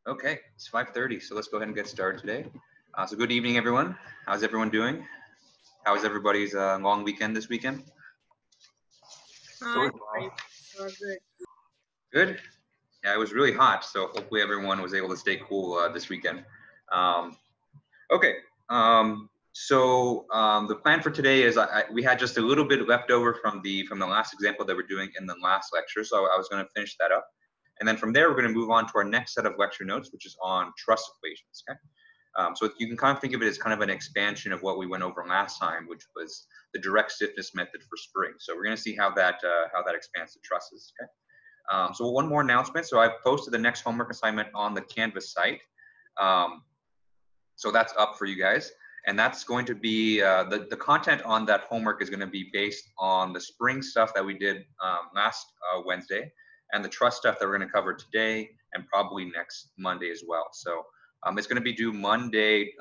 Okay, it's 5:30, so let's go ahead and get started today. So good evening, everyone. How's everyone doing? How was everybody's long weekend this weekend? Hi, good. Good? Yeah, it was really hot, so hopefully everyone was able to stay cool this weekend. Um, okay, the plan for today is we had just a little bit left over from the last example that we're doing in the last lecture, so I was going to finish that up. And then from there, we're going to move on to our next set of lecture notes, which is on truss equations. Okay. So you can kind of think of it as kind of an expansion of what we went over last time, which was the direct stiffness method for spring. So we're going to see how that expands to trusses. Okay. So one more announcement. So I've posted the next homework assignment on the Canvas site. So that's up for you guys. And that's going to be, the content on that homework is going to be based on the spring stuff that we did last Wednesday, and the truss stuff that we're going to cover today and probably next Monday as well. So it's going to be due Monday,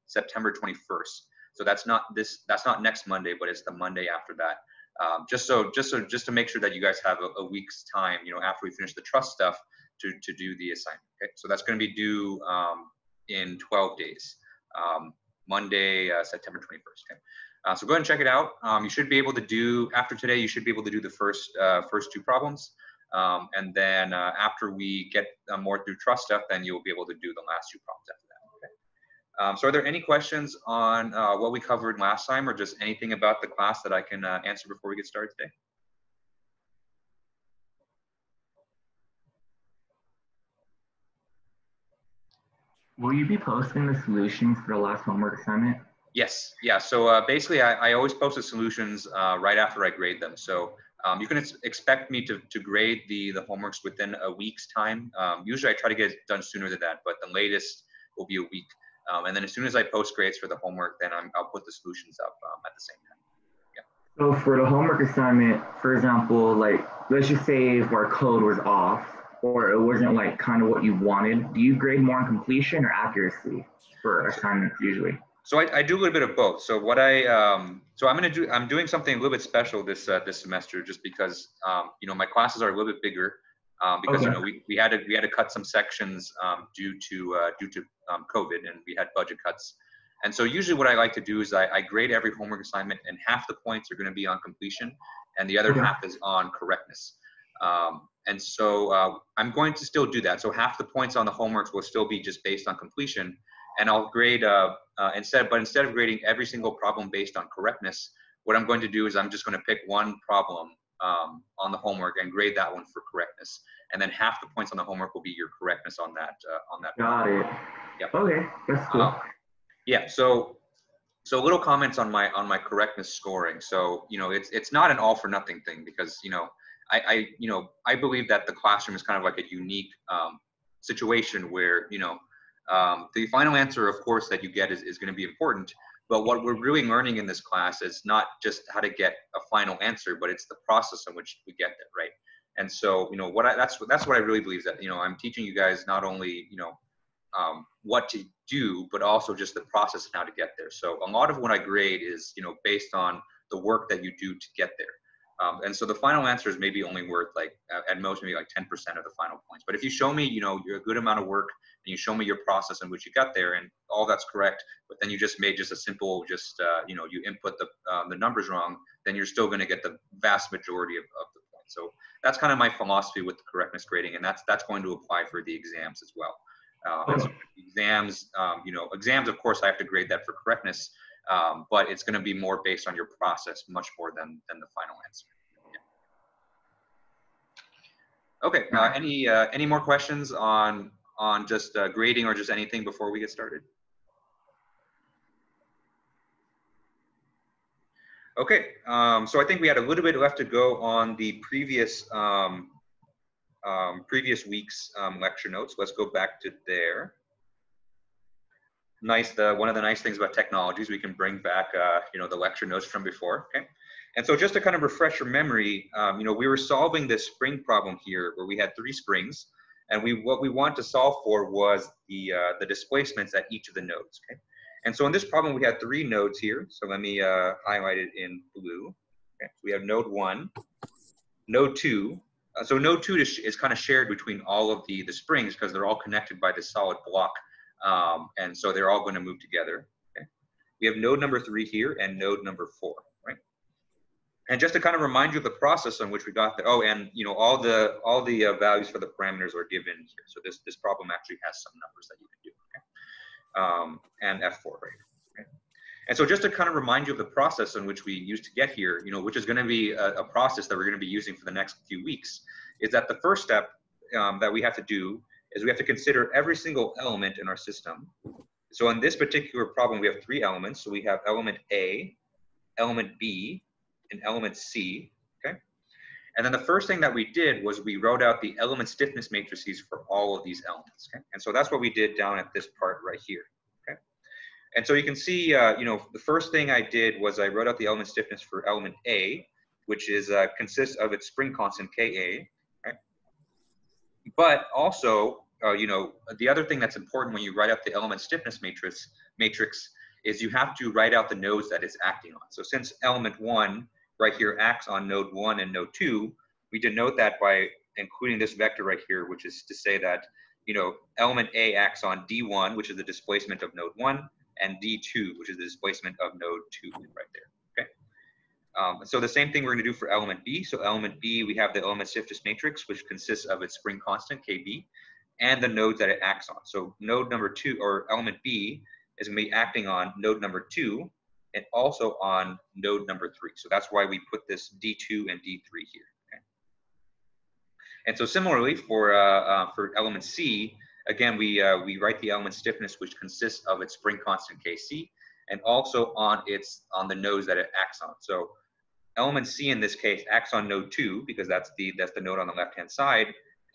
September 21st. So that's not next Monday, but it's the Monday after that. Just to make sure that you guys have a week's time, after we finish the truss stuff to do the assignment. Okay. So that's going to be due in 12 days. Monday, September 21st. Okay. So go ahead and check it out. You should be able to do, after today, you should be able to do the first two problems. And then after we get more through truss stuff, then you'll be able to do the last two problems after that. Okay. So are there any questions on what we covered last time, or just anything about the class that I can answer before we get started today? Will you be posting the solutions for the last homework assignment? Yes. Yeah. So basically, I always post the solutions right after I grade them. So you can expect me to grade the homeworks within a week's time. Usually I try to get it done sooner than that, but the latest will be a week. And then as soon as I post grades for the homework, then I'll put the solutions up at the same time. Yeah. So for the homework assignment, for example, like let's just say if our code was off or it wasn't like kind of what you wanted, do you grade more on completion or accuracy for assignments usually? So I do a little bit of both. So what I'm doing something a little bit special this semester, just because my classes are a little bit bigger, because Okay. we had to cut some sections due to COVID, and we had budget cuts. And so usually what I like to do is I grade every homework assignment, and half the points are going to be on completion, and the other Okay. half is on correctness. And so I'm going to still do that. So half the points on the homeworks will still be just based on completion, and I'll grade instead of grading every single problem based on correctness, what I'm going to do is I'm just going to pick one problem on the homework and grade that one for correctness, and then half the points on the homework will be your correctness on that Got it. Yep. Okay, that's cool. Yeah. So little comments on my correctness scoring. So it's not an all for nothing thing, because I believe that the classroom is kind of like a unique situation where the final answer, of course, that you get is going to be important. But what we're really learning in this class is not just how to get a final answer, but it's the process in which we get there, right? And so that's what I really believe, is that I'm teaching you guys not only what to do, but also just the process and how to get there. So a lot of what I grade is based on the work that you do to get there. And so the final answer is maybe only worth like at most maybe like 10% of the final points. But if you show me you're a good amount of work, and you show me your process in which you got there, and all that's correct, but then you just made just a simple you input the numbers wrong, then you're still going to get the vast majority of the points. So that's kind of my philosophy with the correctness grading, and that's going to apply for the exams as well. And so exams, exams, of course, I have to grade that for correctness, but it's going to be more based on your process, much more than the final answer. Yeah. Okay. Any more questions on just grading or just anything before we get started? Okay. So I think we had a little bit left to go on the previous week's lecture notes. Let's go back to there. Nice. One of the nice things about technology is we can bring back the lecture notes from before. Okay. And so just to kind of refresh your memory, we were solving this spring problem here where we had 3 springs, and what we want to solve for was the displacements at each of the nodes. Okay. And so in this problem we had 3 nodes here. So let me highlight it in blue. Okay. So we have node 1, node 2, So node 2 is kind of shared between all of the springs because they're all connected by this solid block. And so they're all going to move together. Okay? We have node number 3 here and node number 4, right? And just to kind of remind you of the process on which we got there. Oh, and you know, all the values for the parameters are given here. So this problem actually has some numbers that you can do. Okay? And F4, right? Okay. And so just to kind of remind you of the process in which we used to get here, you know, which is going to be a process that we're going to be using for the next few weeks, is that the first step that we have to do is we have to consider every single element in our system. So in this particular problem, we have 3 elements. So we have element A, element B, and element C, okay? And then the first thing that we did was we wrote out the element stiffness matrices for all of these elements, okay? And so that's what we did down at this part right here, okay? And so you can see, you know, the first thing I did was I wrote out the element stiffness for element A, which is consists of its spring constant Ka, right? But also, you know, the other thing that's important when you write out the element stiffness matrix is you have to write out the nodes that it's acting on. So since element 1 right here acts on node 1 and node 2, we denote that by including this vector right here, which is to say that, you know, element A acts on D1, which is the displacement of node 1, and D2, which is the displacement of node 2 right there, okay? So the same thing we're going to do for element B. So element B, we have the element stiffness matrix, which consists of its spring constant, Kb, and the nodes that it acts on. So node number 2, or element B, is going to be acting on node number 2 and also on node number 3. So that's why we put this D2 and D3 here. Okay? And so similarly for element C, again, we write the element stiffness, which consists of its spring constant Kc, and also on the nodes that it acts on. So element C in this case acts on node 2 because that's the node on the left-hand side,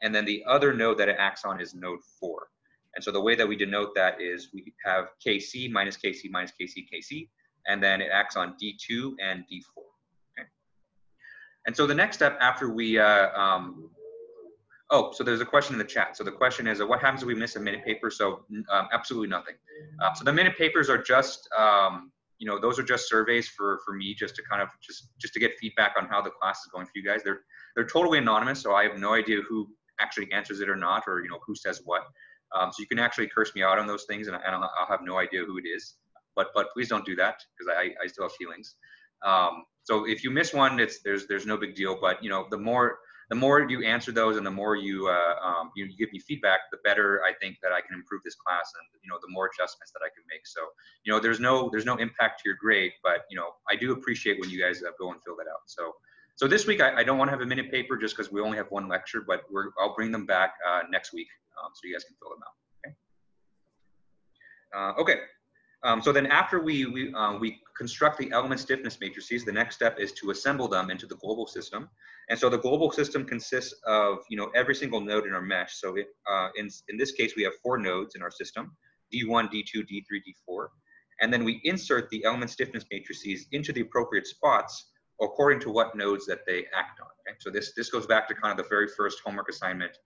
and then the other node that it acts on is node 4. And so the way that we denote that is we have Kc minus Kc minus Kc Kc, and then it acts on D2 and D4. Okay? And so the next step after we, oh, so there's a question in the chat. So the question is, what happens if we miss a minute paper? So absolutely nothing. So the minute papers are just, you know, those are just surveys for me, just to kind of just to get feedback on how the class is going for you guys. They're totally anonymous, so I have no idea who actually answers it or not, or you know who says what. So you can actually curse me out on those things, and I'll have no idea who it is. But please don't do that because I still have feelings. So if you miss one, there's no big deal. But you know, the more you answer those and the more you give me feedback, the better I think that I can improve this class, and you know, the more adjustments that I can make. So you know, there's no impact to your grade, but you know, I do appreciate when you guys go and fill that out. So this week I don't want to have a minute paper just because we only have one lecture, but I'll bring them back next week so you guys can fill them out. Okay. Okay. So then after we construct the element stiffness matrices, the next step is to assemble them into the global system. And so the global system consists of, you know, every single node in our mesh. So in this case, we have 4 nodes in our system, D1, D2, D3, D4. And then we insert the element stiffness matrices into the appropriate spots according to what nodes that they act on. Okay? So this goes back to kind of the very first homework assignment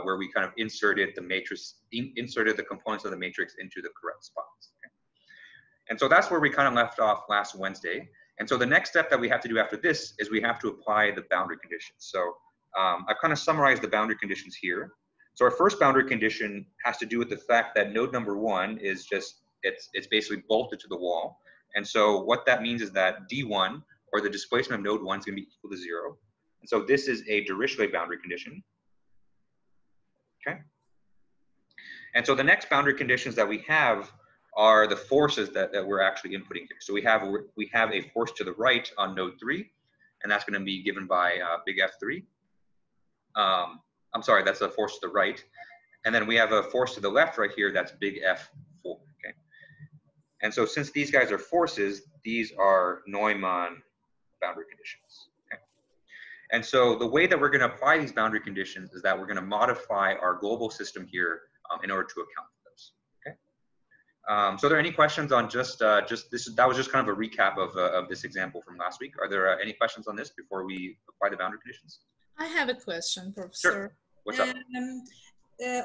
where we kind of inserted the matrix, inserted the components of the matrix into the correct spots. Okay? And so that's where we kind of left off last Wednesday. And so the next step that we have to do after this is we have to apply the boundary conditions. So I've kind of summarized the boundary conditions here. So our first boundary condition has to do with the fact that node number 1 is just, it's basically bolted to the wall. And so what that means is that D1, or the displacement of node 1, is going to be equal to 0. And so this is a Dirichlet boundary condition. Okay. And so the next boundary conditions that we have are the forces that we're actually inputting here. So we have a force to the right on node 3, and that's going to be given by big F3. I'm sorry, that's a force to the right. And then we have a force to the left right here, that's big F4. Okay. And so since these guys are forces, these are Neumann boundary conditions. Okay. And so the way that we're going to apply these boundary conditions is that we're going to modify our global system here in order to account for those. Okay. So are there any questions on just this? That was just kind of a recap of this example from last week. Are there any questions on this before we apply the boundary conditions? I have a question, Professor. Sure. What's up?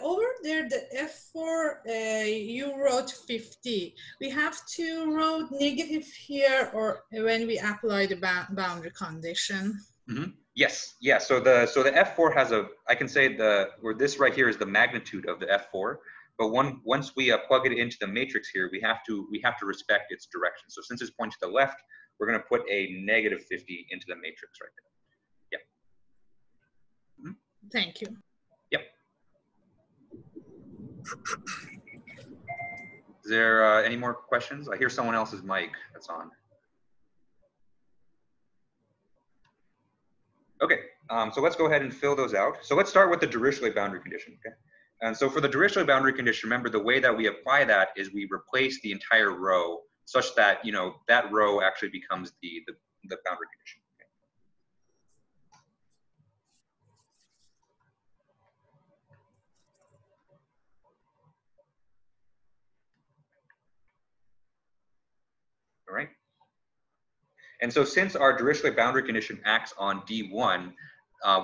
Over there, the F4, you wrote 50. We have to write negative here, or when we apply the boundary condition. Mm-hmm. Yes, yeah. So the F4 has a, I can say where this right here is the magnitude of the F4, but once we plug it into the matrix here, we have to respect its direction. So since it's pointing to the left, we're going to put a negative 50 into the matrix right there. Yeah. Mm-hmm. Thank you. Yep. Is there any more questions? I hear someone else's mic that's on. Okay, so let's go ahead and fill those out. So let's start with the Dirichlet boundary condition, okay? And so for the Dirichlet boundary condition, remember the way that we apply that is we replace the entire row such that, you know, that row actually becomes the boundary condition. Okay? All right. And so since our Dirichlet boundary condition acts on D1,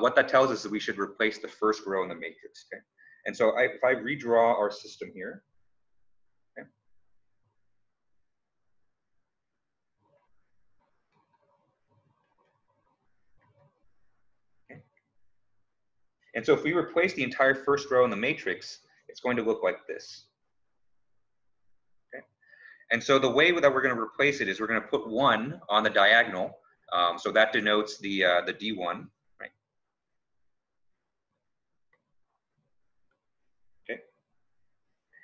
what that tells us is we should replace the first row in the matrix, okay? And so if I redraw our system here, okay? Okay. And so if we replace the entire first row in the matrix, it's going to look like this. Okay. And so the way that we're going to replace it is we're going to put 1 on the diagonal. So that denotes the D1, right? Okay.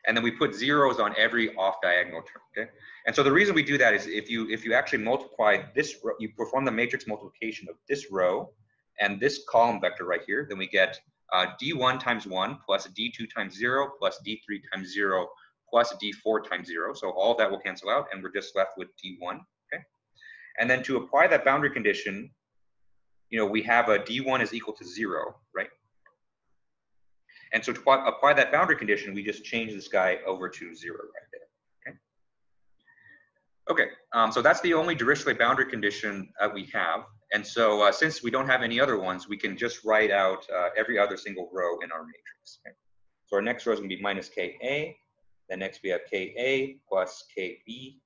And then we put zeros on every off diagonal term, okay? And so the reason we do that is if you actually multiply this row, you perform the matrix multiplication of this row and this column vector right here, then we get D1 times 1 plus D2 times 0 plus D3 times 0 plus D4 times 0. So all of that will cancel out and we're just left with D1, okay? And then to apply that boundary condition, you know, we have a D1 is equal to 0, right? And so to apply that boundary condition, we just change this guy over to 0 right there, okay? Okay, so that's the only Dirichlet boundary condition that we have. And so since we don't have any other ones, we can just write out every other single row in our matrix, okay? So our next row is gonna be minus KA, then next we have KA plus KB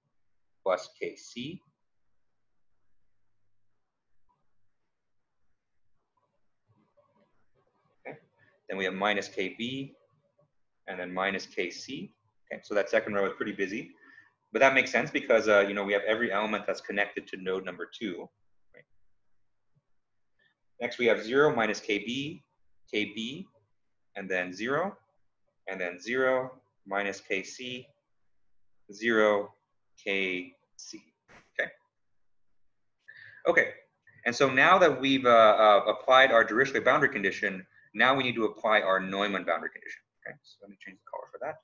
plus KC. Okay, then we have minus KB, and then minus KC. Okay, so that second row is pretty busy. But that makes sense because you know, we have every element that's connected to node number 2. Right? Next we have 0 minus KB, KB, and then 0, and then 0 minus KC, 0, KC. Okay. Okay. And so now that we've applied our Dirichlet boundary condition, now we need to apply our Neumann boundary condition. Okay. So let me change the color for that.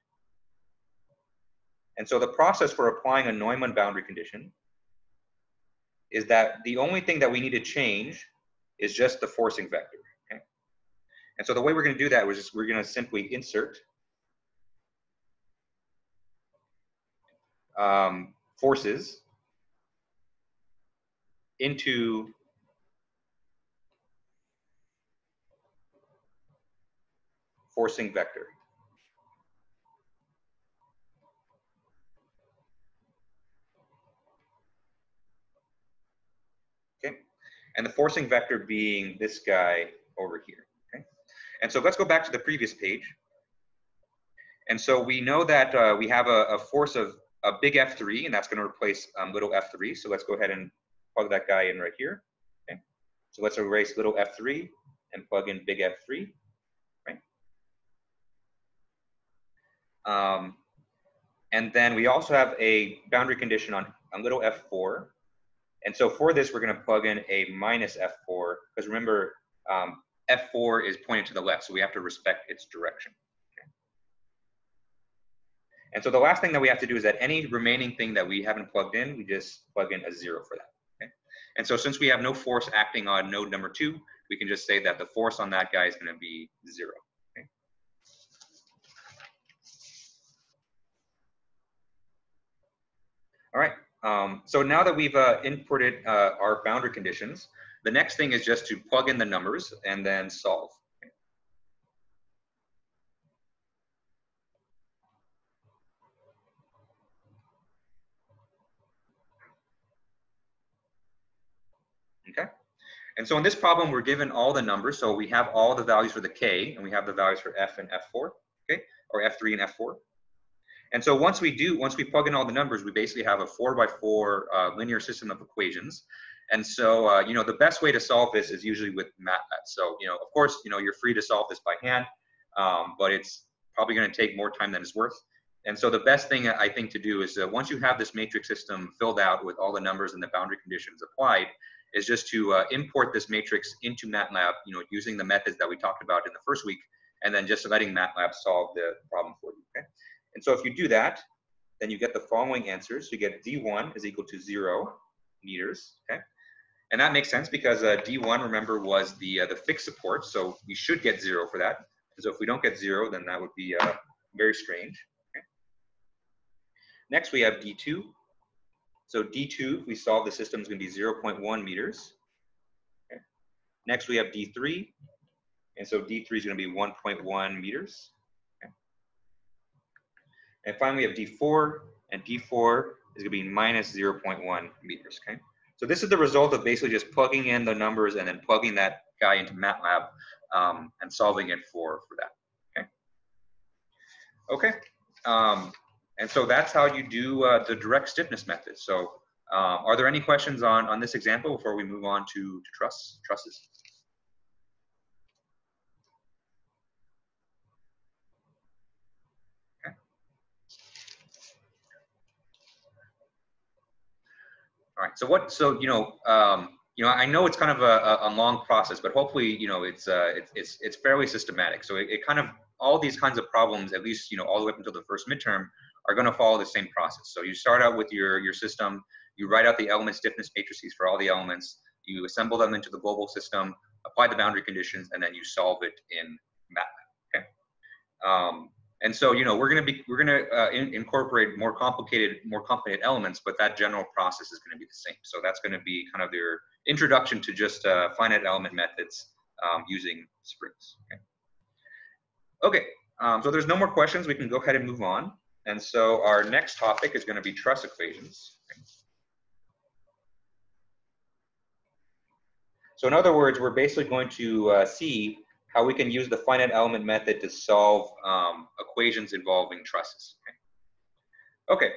And so the process for applying a Neumann boundary condition is that the only thing that we need to change is just the forcing vector, okay? And so the way we're going to do that is we're going to simply insert forces into forcing vector. Okay, and the forcing vector being this guy over here. Okay, and so let's go back to the previous page. And so we know that we have a force of a big F3, and that's going to replace little f3. So let's go ahead and plug that guy in right here. Okay, so let's erase little f3 and plug in big F3. Right. And then we also have a boundary condition on little f4. And so for this, we're going to plug in a minus f4, because remember, f4 is pointed to the left, so we have to respect its direction. Okay. And so the last thing that we have to do is that any remaining thing that we haven't plugged in, we just plug in a 0 for that. Okay. And so since we have no force acting on node number 2, we can just say that the force on that guy is going to be 0. Okay. All right. So now that we've inputted our boundary conditions, the next thing is just to plug in the numbers and then solve. Okay. And so in this problem, we're given all the numbers. So we have all the values for the K, and we have the values for F and F4, okay, or F3 and F4. And so once we plug in all the numbers, we basically have a 4x4 linear system of equations. And so, you know, the best way to solve this is usually with MATLAB. So, you know, of course, you know, you're free to solve this by hand, but it's probably going to take more time than it's worth. And so the best thing I think to do is once you have this matrix system filled out with all the numbers and the boundary conditions applied, is just to import this matrix into MATLAB, you know, using the methods that we talked about in the first week, and then just letting MATLAB solve the problem for you, okay? And so if you do that, then you get the following answers. You get D1 is equal to 0 meters, okay? And that makes sense because D1, remember, was the fixed support, so we should get 0 for that. And so if we don't get 0, then that would be very strange. Okay? Next, we have D2. So D2, if we solve the system, is going to be 0.1 meters. Okay. Next, we have D3. And so D3 is going to be 1.1 meters. Okay. And finally, we have D4. And D4 is going to be minus 0.1 meters. Okay. So this is the result of basically just plugging in the numbers and then plugging that guy into MATLAB and solving it for that. Okay. Okay. And so that's how you do the direct stiffness method. So are there any questions on this example before we move on to trusses? Okay. All right. So you know, I know it's kind of a long process, but hopefully, you know, it's fairly systematic. So it kind of, all these kinds of problems, at least, you know, all the way up until the first midterm, are going to follow the same process. So you start out with your system, you write out the element stiffness matrices for all the elements, you assemble them into the global system, apply the boundary conditions, and then you solve it in MATLAB. Okay. And so, you know, we're going to incorporate more complicated elements, but that general process is going to be the same. So that's going to be kind of your introduction to just finite element methods using springs. Okay. Okay. So there's no more questions. We can go ahead and move on. And so our next topic is going to be truss equations. So in other words, we're basically going to see how we can use the finite element method to solve equations involving trusses. Okay.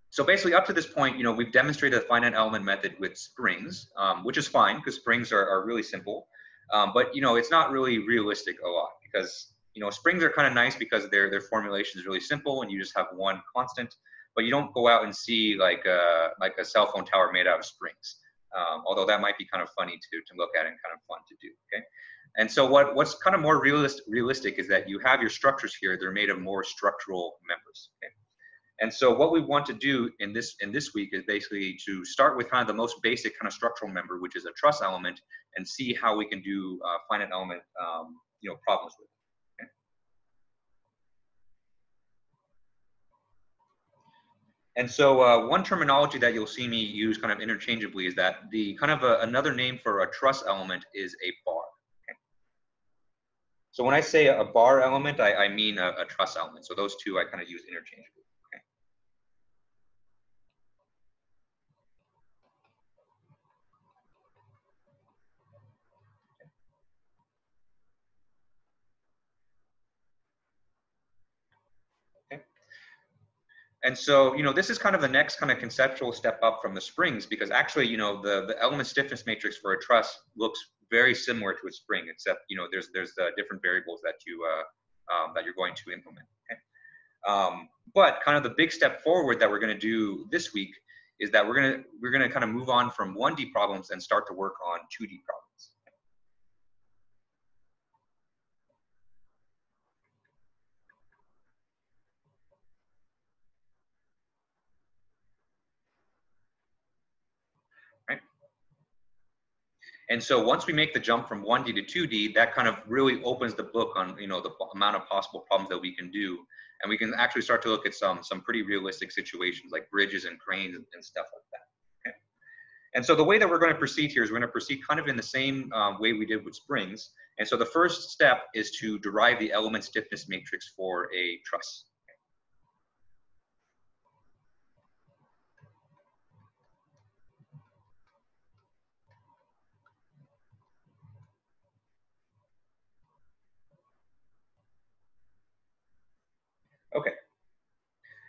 So basically up to this point, you know, we've demonstrated the finite element method with springs, which is fine because springs are really simple. But, you know, it's not really realistic a lot because, you know, springs are kind of nice because their formulation is really simple and you just have one constant, but you don't go out and see like a cell phone tower made out of springs. Although that might be kind of funny to look at and kind of fun to do, okay? And so what's kind of more realistic is that you have your structures here, they're made of more structural members, okay? And so what we want to do in this week is basically to start with kind of the most basic kind of structural member, which is a truss element, and see how we can do finite element you know, problems with it. Okay? And so one terminology that you'll see me use kind of interchangeably is that the kind of another name for a truss element is a bar. Okay? So when I say a bar element, I mean a truss element. So those two I kind of use interchangeably. And so, you know, this is kind of the next kind of conceptual step up from the springs because actually, you know, the element stiffness matrix for a truss looks very similar to a spring, except, you know, there's different variables that you're going to implement. Okay? But kind of the big step forward that we're going to do this week is that we're going to kind of move on from 1D problems and start to work on 2D problems. And so once we make the jump from 1D to 2D, that kind of really opens the book on, you know, the amount of possible problems that we can do. And we can actually start to look at some pretty realistic situations like bridges and cranes and stuff like that. Okay? And so the way that we're going to proceed here is we're going to proceed kind of in the same way we did with springs. And so the first step is to derive the element stiffness matrix for a truss.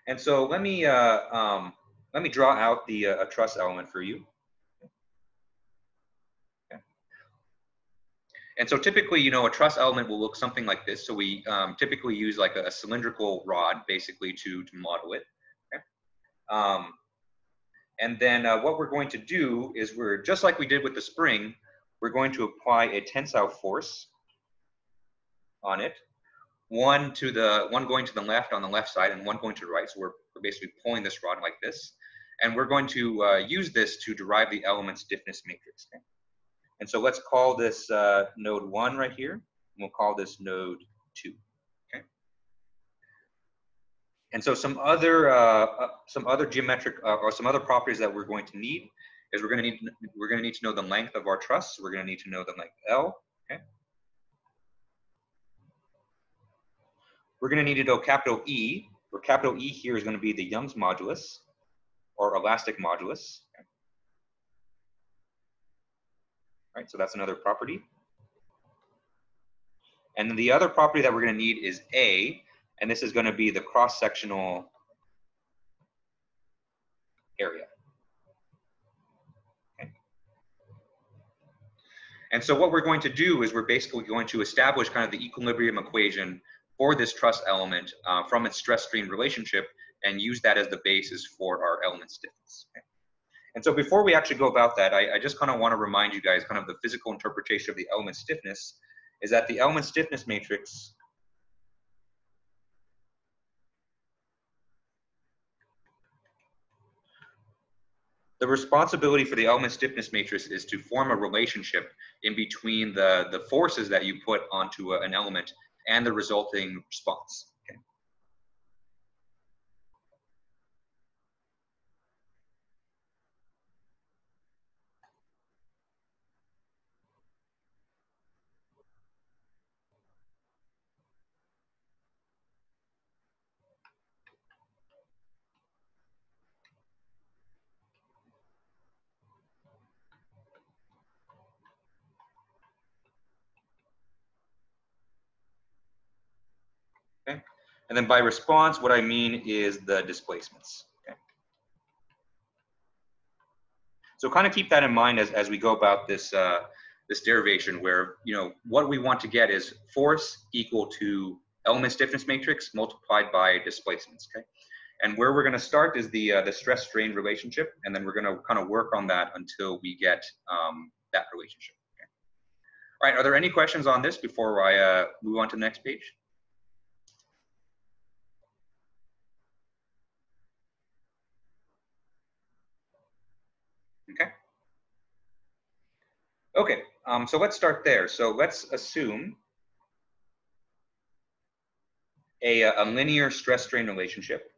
And so let me draw out the a truss element for you. Okay. And so typically, you know, a truss element will look something like this. So we typically use like a cylindrical rod, basically, to model it. Okay. And then what we're going to do is we're, just like we did with the spring, we're going to apply a tensile force on it. One going to the left on the left side and one going to the right. So we're basically pulling this rod like this. And we're going to use this to derive the element stiffness matrix. Okay? And so let's call this node 1 right here. And we'll call this node 2. Okay? And so some other geometric or some other properties that we're going to need is we're going to need to know the length of our truss. So we're going to need to know the length L. Okay? We're going to need to know capital E, where capital E here is going to be the Young's modulus or elastic modulus. Okay. All right, so that's another property. And then the other property that we're going to need is A, and this is going to be the cross-sectional area. Okay. And so what we're going to do is we're basically going to establish kind of the equilibrium equation for this truss element from its stress-strain relationship and use that as the basis for our element stiffness. Okay. And so before we actually go about that, I just kind of want to remind you guys kind of the physical interpretation of the element stiffness is that the element stiffness matrix the responsibility for the element stiffness matrix is to form a relationship in between the forces that you put onto an element and the resulting response. Okay. Okay. And then by response, what I mean is the displacements. Okay. So kind of keep that in mind as we go about this this derivation, where you know what we want to get is force equal to element stiffness matrix multiplied by displacements. Okay. And where we're going to start is the stress-strain relationship, and then we're going to kind of work on that until we get that relationship. Okay. All right. Are there any questions on this before I move on to the next page? Okay. Okay, so let's start there. So let's assume a linear stress-strain relationship.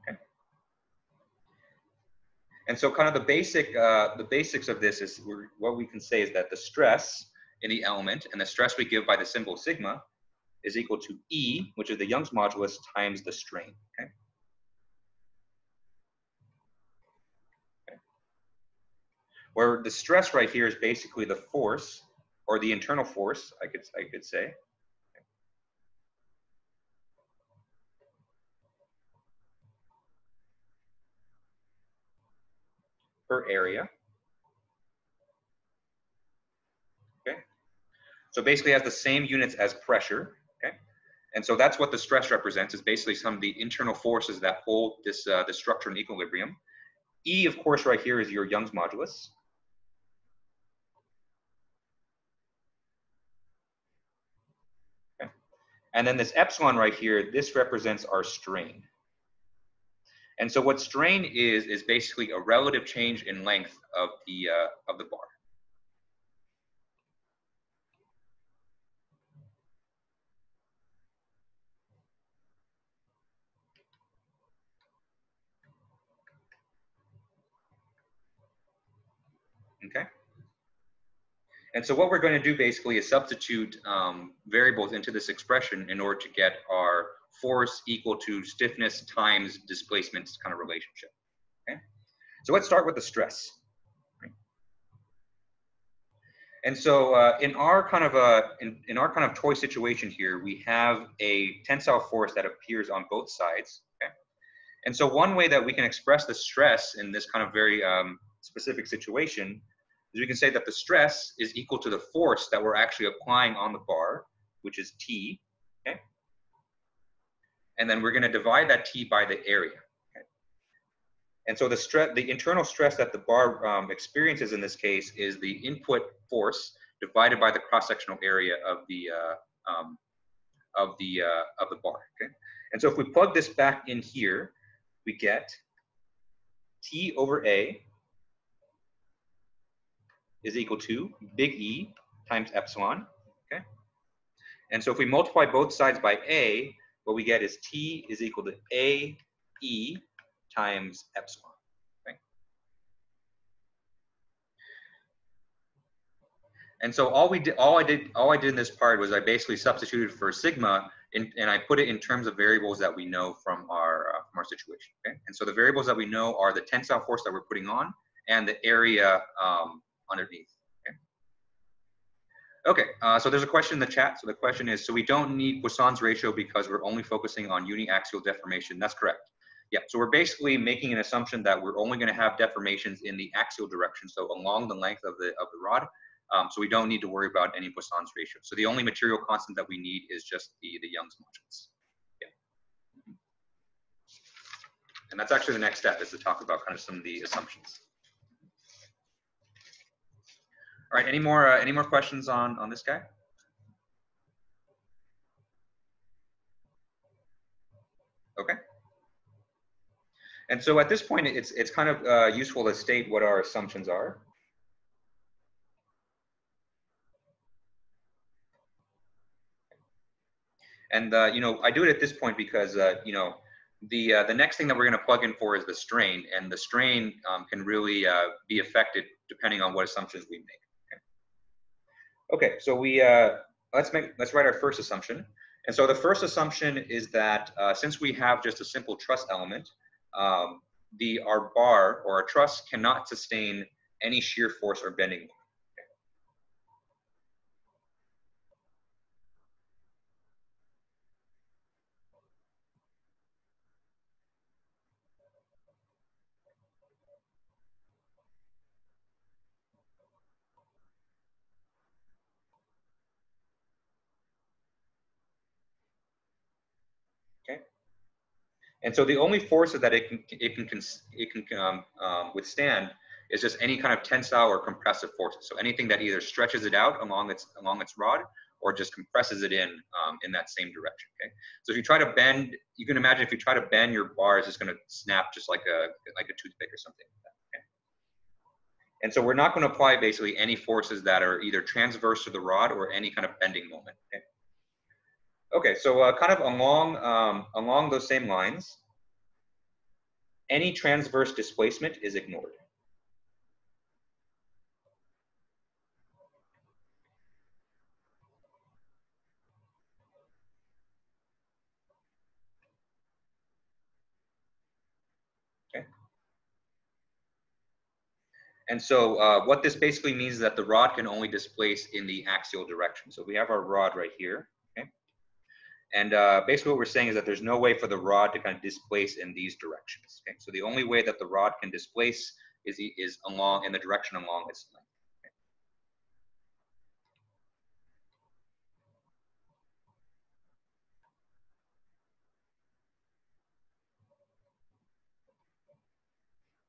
Okay. And so kind of the basics of this is what we can say is that the stress in the element and the stress we give by the symbol sigma is equal to E, which is the Young's modulus, times the strain. Okay. Okay. Where the stress right here is basically the force or the internal force, I could say. Okay. Per area. Okay. So basically it has the same units as pressure. Okay. And so that's what the stress represents, is basically some of the internal forces that hold this the structure in equilibrium. E, of course, right here is your Young's modulus. Okay. And then this epsilon right here, this represents our strain. And so what strain is basically a relative change in length of the bar. Okay. And so what we're going to do basically is substitute variables into this expression in order to get our force equal to stiffness times displacement kind of relationship. Okay. So let's start with the stress. And so in our kind of in our kind of toy situation here, we have a tensile force that appears on both sides. Okay? And so one way that we can express the stress in this kind of very specific situation is we can say that the stress is equal to the force that we're actually applying on the bar, which is T. Okay? And then we're going to divide that T by the area. Okay? And so the internal stress that the bar experiences in this case is the input force divided by the cross-sectional area of the bar. Okay? And so if we plug this back in here, we get T over A is equal to big E times epsilon. Okay? And so if we multiply both sides by A, what we get is T is equal to A E times epsilon. Okay? And so all I did in this part was I basically substituted for sigma and I put it in terms of variables that we know from our situation. Okay? And so the variables that we know are the tensile force that we're putting on and the area underneath. Okay, so there's a question in the chat. So the question is, so we don't need Poisson's ratio because we're only focusing on uniaxial deformation. That's correct. Yeah, so we're basically making an assumption that we're only going to have deformations in the axial direction, so along the length of the rod. So we don't need to worry about any Poisson's ratio. So the only material constant that we need is just the Young's modulus. Yeah. And that's actually the next step, is to talk about kind of some of the assumptions. All right, any more questions on this guy? Okay. And so at this point, it's kind of useful to state what our assumptions are. And you know, I do it at this point because you know, the next thing that we're going to plug in for is the strain, and the strain can really be affected depending on what assumptions we make. Okay, so let's write our first assumption. And so the first assumption is that since we have just a simple truss element, our bar or our truss cannot sustain any shear force or bending moment. Okay. And so the only forces that it can withstand is just any kind of tensile or compressive forces. So anything that either stretches it out along its rod or just compresses it in that same direction. Okay. So if you try to bend, you can imagine if you try to bend your bar, it's just going to snap just like a toothpick or something like that. Okay. And so we're not going to apply basically any forces that are either transverse to the rod or any kind of bending moment. Okay. Okay, so kind of along those same lines, any transverse displacement is ignored. Okay. And so what this basically means is that the rod can only displace in the axial direction. So we have our rod right here. And basically what we're saying is that there's no way for the rod to kind of displace in these directions. Okay? So the only way that the rod can displace is along in the direction along its length.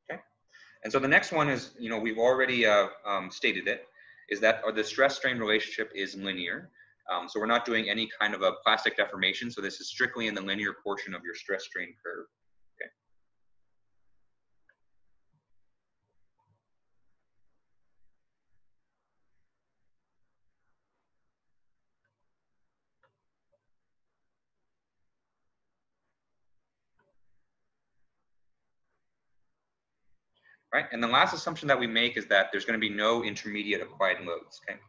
Okay. Okay. And so the next one is, you know, we've already stated it, is that the stress-strain relationship is linear. So we're not doing any kind of a plastic deformation. So this is strictly in the linear portion of your stress-strain curve. Okay. Right. And the last assumption that we make is that there's going to be no intermediate applied loads. Okay.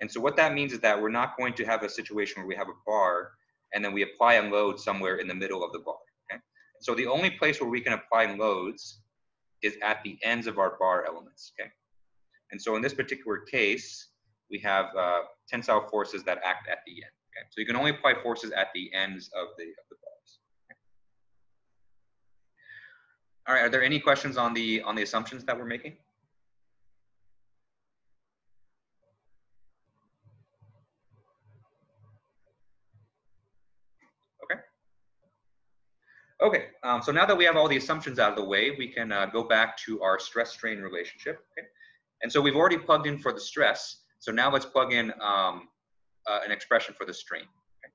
And so what that means is that we're not going to have a situation where we have a bar and then we apply a load somewhere in the middle of the bar. Okay. So the only place where we can apply loads is at the ends of our bar elements. Okay. And so in this particular case, we have tensile forces that act at the end. Okay? So you can only apply forces at the ends of the bars. Okay? All right, are there any questions on the assumptions that we're making? Okay, so now that we have all the assumptions out of the way, we can go back to our stress-strain relationship. Okay? And so we've already plugged in for the stress. So now let's plug in an expression for the strain. Okay?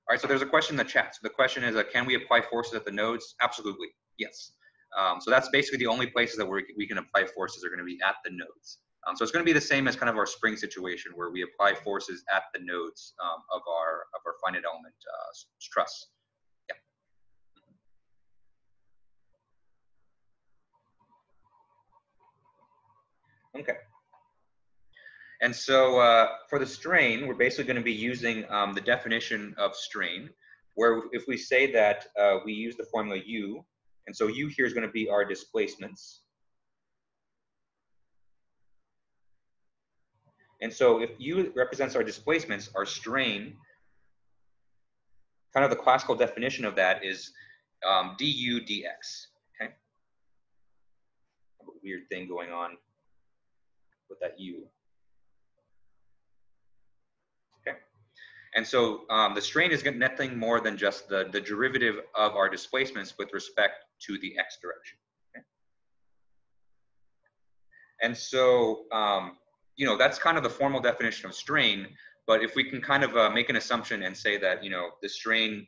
All right, so there's a question in the chat. So the question is, can we apply forces at the nodes? Absolutely, yes. So that's basically the only places that we can apply forces are going to be at the nodes. So it's going to be the same as kind of our spring situation where we apply forces at the nodes of our finite element truss. Okay. And so for the strain, we're basically going to be using the definition of strain, where if we say that we use the formula U, and so U here is going to be our displacements. And so if U represents our displacements, our strain, kind of the classical definition of that is du dx. Okay. A weird thing going on with that U. Okay. And so the strain is nothing more than just the derivative of our displacements with respect to the x direction. Okay. And so, you know, that's kind of the formal definition of strain. But if we can kind of make an assumption and say that, you know, the strain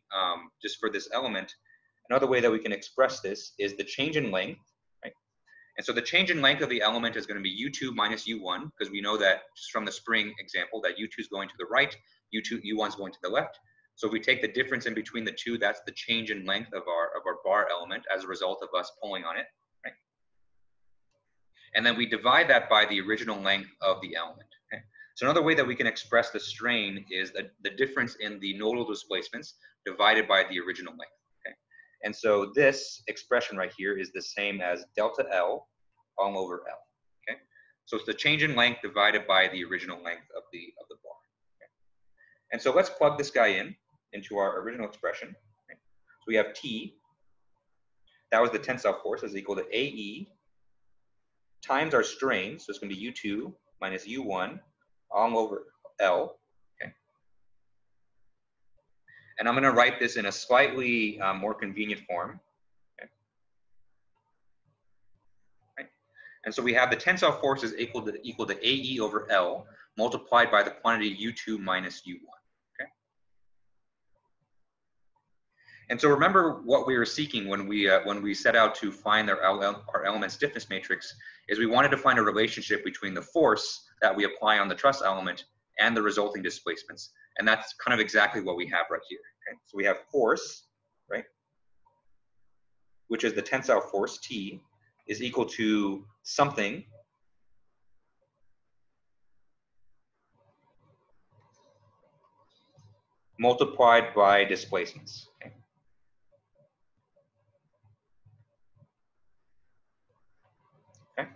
just for this element, another way that we can express this is the change in length. Right? And so the change in length of the element is going to be U2 minus U1, because we know that just from the spring example that U2 is going to the right, U1 is going to the left. So if we take the difference in between the two, that's the change in length of our bar element as a result of us pulling on it. Right? And then we divide that by the original length of the element. Okay? So another way that we can express the strain is the difference in the nodal displacements divided by the original length. Okay? And so this expression right here is the same as delta L all over L. Okay? So it's the change in length divided by the original length of the bar. Okay? And so let's plug this guy into our original expression. Okay? So we have T, that was the tensile force, is equal to AE times our strain, so it's going to be U2 minus U1 all over L. Okay. And I'm going to write this in a slightly more convenient form. Okay. Right. And so we have the tensile force is equal to AE over L multiplied by the quantity U2 minus U1. Okay. And so remember what we were seeking when we set out to find our element stiffness matrix is we wanted to find a relationship between the force that we apply on the truss element and the resulting displacements. And that's kind of exactly what we have right here. Okay? So we have force, right, which is the tensile force, T, is equal to something multiplied by displacements. Okay? Okay?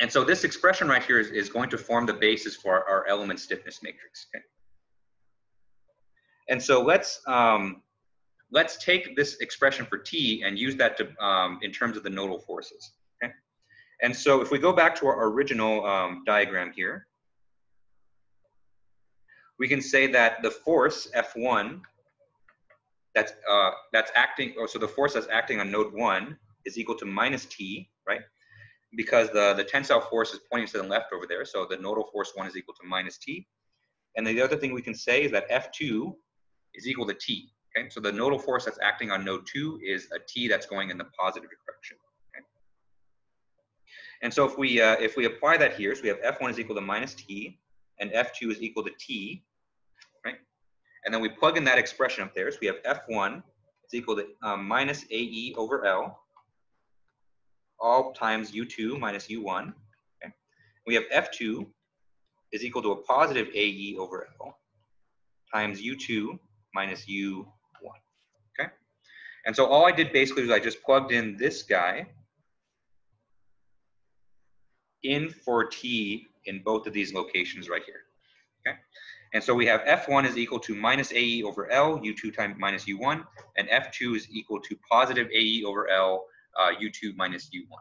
And so this expression right here is going to form the basis for our element stiffness matrix. Okay? And so let's take this expression for T and use that to in terms of the nodal forces. Okay? And so if we go back to our original diagram here, we can say that the force F1 that's acting, or so the force that's acting on node 1 is equal to minus T, right? Because the tensile force is pointing to the left over there, so the nodal force 1 is equal to minus T. And then the other thing we can say is that F2 is equal to T. Okay, so the nodal force that's acting on node 2 is a T that's going in the positive direction. Okay? And so if we apply that here, so we have F1 is equal to minus T, and F2 is equal to T, right? And then we plug in that expression up there, so we have F1 is equal to minus AE over L, all times U2 minus U1. Okay? We have F2 is equal to a positive AE over L times U2 minus U1. Okay? And so all I did basically was I just plugged in this guy in for t in both of these locations right here. Okay, and so we have F1 is equal to minus AE over L, U2 times minus U1, and F2 is equal to positive AE over L, U2 minus U1.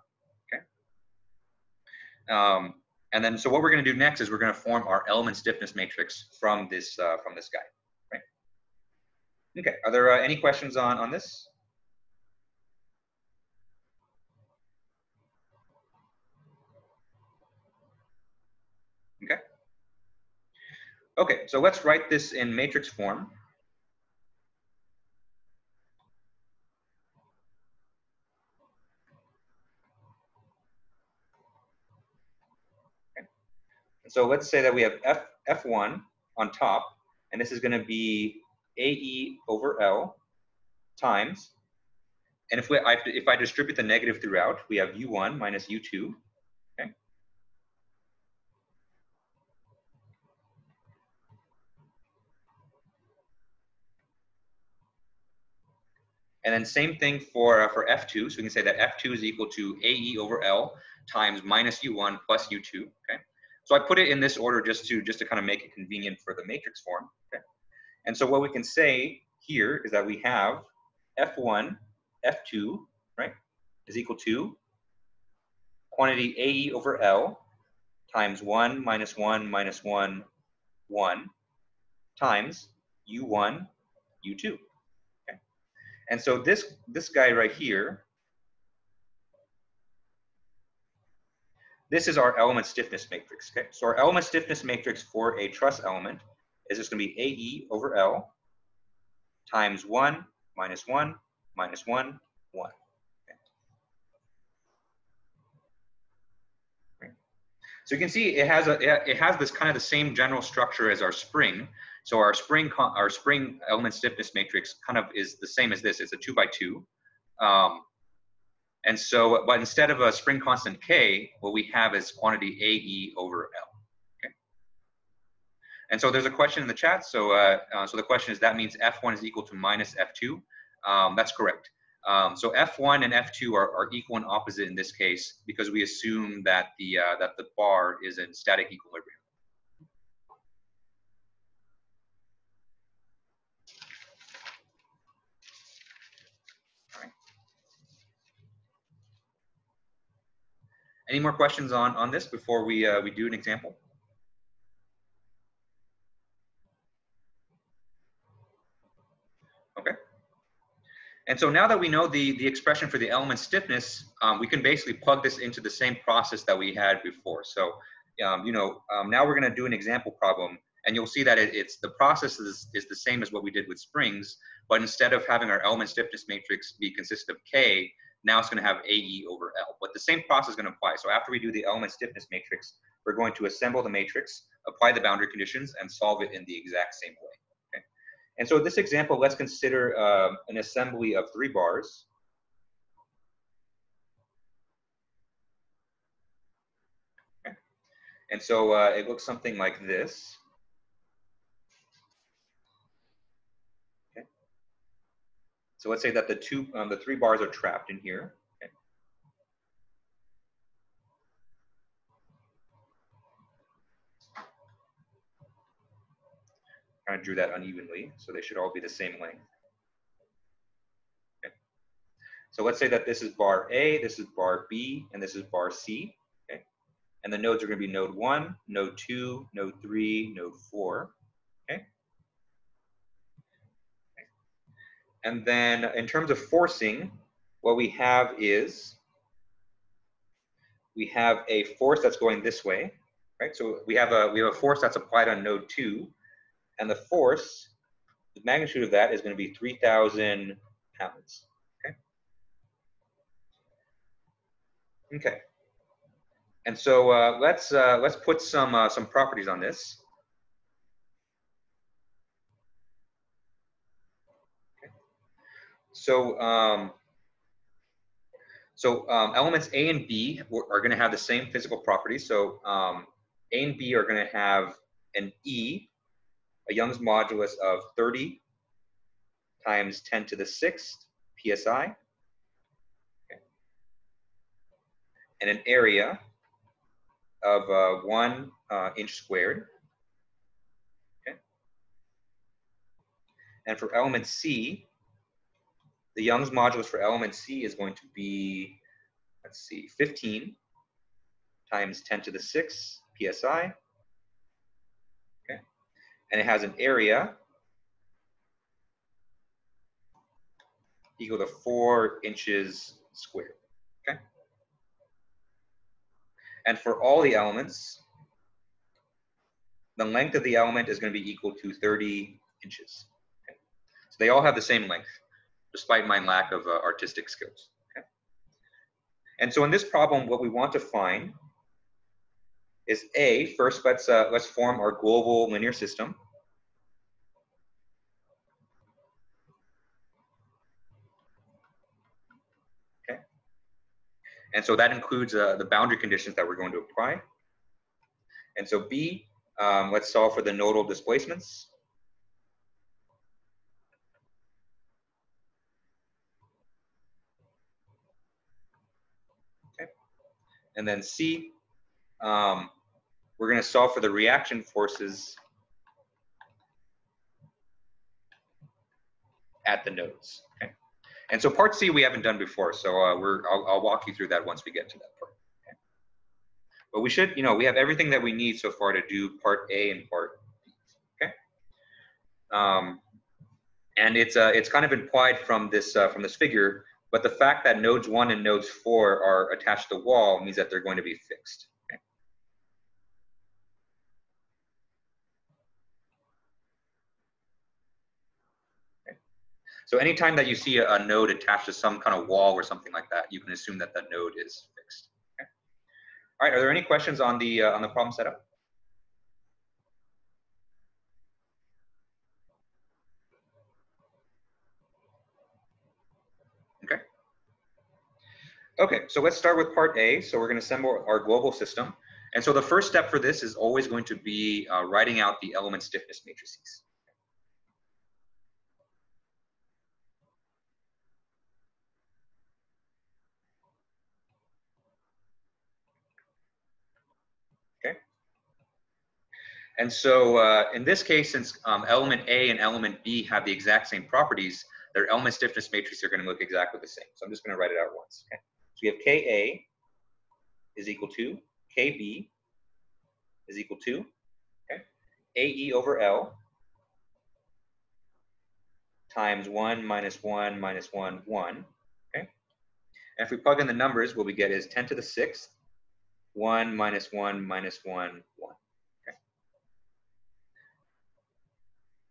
Okay. And then, so what we're going to do next is we're going to form our element stiffness matrix from this guy. Right. Okay. Are there any questions on this? Okay. Okay. So let's write this in matrix form. So let's say that we have F1 on top, and this is going to be AE over L times, and if I distribute the negative throughout, we have U1 minus U2. Okay. And then same thing for F2. So we can say that F2 is equal to AE over L times minus U1 plus U2. Okay. So I put it in this order just to kind of make it convenient for the matrix form. Okay. And so what we can say here is that we have F1, F2, right, is equal to quantity AE over L times 1 minus 1 minus 1, 1 times U1, U2. Okay. And so this guy right here, this is our element stiffness matrix. Okay. So our element stiffness matrix for a truss element is just going to be AE over L times 1 minus 1 minus 1, 1. Okay. So you can see it has this kind of the same general structure as our spring. So our spring element stiffness matrix kind of is the same as this. It's a 2 by 2. And so, but instead of a spring constant K, what we have is quantity AE over L. Okay. And so there's a question in the chat. So, so the question is, that means F1 is equal to minus F2. That's correct. So F1 and F2 are equal and opposite in this case because we assume that the bar is in static equilibrium. All right. Any more questions on this before we do an example? Okay. And so now that we know the expression for the element stiffness, we can basically plug this into the same process that we had before. So, now we're going to do an example problem, and you'll see that the process is the same as what we did with springs, but instead of having our element stiffness matrix be consist of K, now it's going to have AE over L. But the same process is going to apply. So after we do the element stiffness matrix, we're going to assemble the matrix, apply the boundary conditions, and solve it in the exact same way. Okay. And so this example, let's consider an assembly of 3 bars. Okay. And so it looks something like this. Okay. So let's say that the 3 bars are trapped in here. Okay. Kind of drew that unevenly, so they should all be the same length. Okay. So let's say that this is bar A, this is bar B, and this is bar C. Okay. And the nodes are going to be node 1, node 2, node 3, node 4. Okay. And then in terms of forcing, what we have is we have a force that's going this way, right? So we have a force that's applied on node 2, and the force, the magnitude of that is going to be 3,000 pounds. Okay. Okay. And so let's put some properties on this. Okay. So elements A and B are going to have the same physical properties. So A and B are going to have an E, a Young's modulus of 30 times 10 to the 6th psi, okay, and an area of 1 inch squared. Okay. And for element C, the Young's modulus for element C is going to be, let's see, 15 times 10 to the 6 psi. Okay. And it has an area equal to 4 inches squared. Okay. And for all the elements, the length of the element is going to be equal to 30 inches. Okay. So they all have the same length, despite my lack of artistic skills. Okay. And so in this problem, what we want to find is A, first let's form our global linear system. Okay. And so that includes the boundary conditions that we're going to apply. And so B, let's solve for the nodal displacements. Okay. And then C, we're going to solve for the reaction forces at the nodes. Okay. And so part C we haven't done before, so I'll walk you through that once we get to that part. Okay. But we should, we have everything that we need so far to do part A and part B. Okay. And it's kind of implied from this figure, but the fact that nodes 1 and nodes 4 are attached to the wall means that they're going to be fixed. Okay. Okay. So anytime that you see a node attached to some kind of wall or something like that, you can assume that the node is fixed. Okay. All right. Are there any questions on the problem setup? Okay. Okay, so let's start with part A. So we're going to assemble our global system. And so the first step for this is always going to be writing out the element stiffness matrices. Okay. And so in this case, since element A and element B have the exact same properties, their element stiffness matrices are going to look exactly the same. So I'm just going to write it out once. Okay. So we have Ka is equal to Kb is equal to, okay, Ae over L times 1 minus 1 minus 1, 1. Okay. And if we plug in the numbers, what we get is 10 to the 6th, 1 minus 1 minus 1, 1. Okay.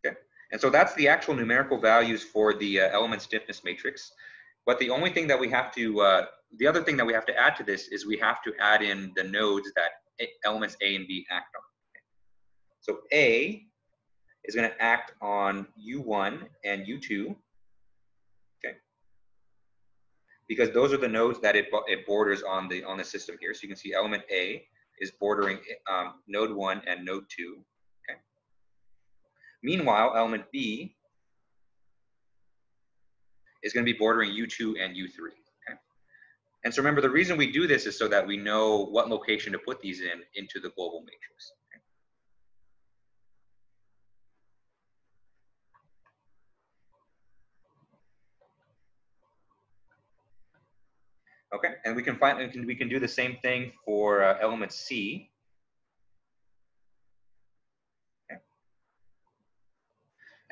Okay. And so that's the actual numerical values for the element stiffness matrix. But the only thing that we have to, the other thing that we have to add to this is we have to add in the nodes that elements A and B act on. Okay. So A is going to act on U1 and U2. Okay. Because those are the nodes that it borders on the system here. So you can see element A is bordering node 1 and node 2. Okay. Meanwhile, element B is going to be bordering U2 and U3. Okay. And so remember, the reason we do this is so that we know what location to put these into the global matrix. Okay. Okay. And we can do the same thing for element C.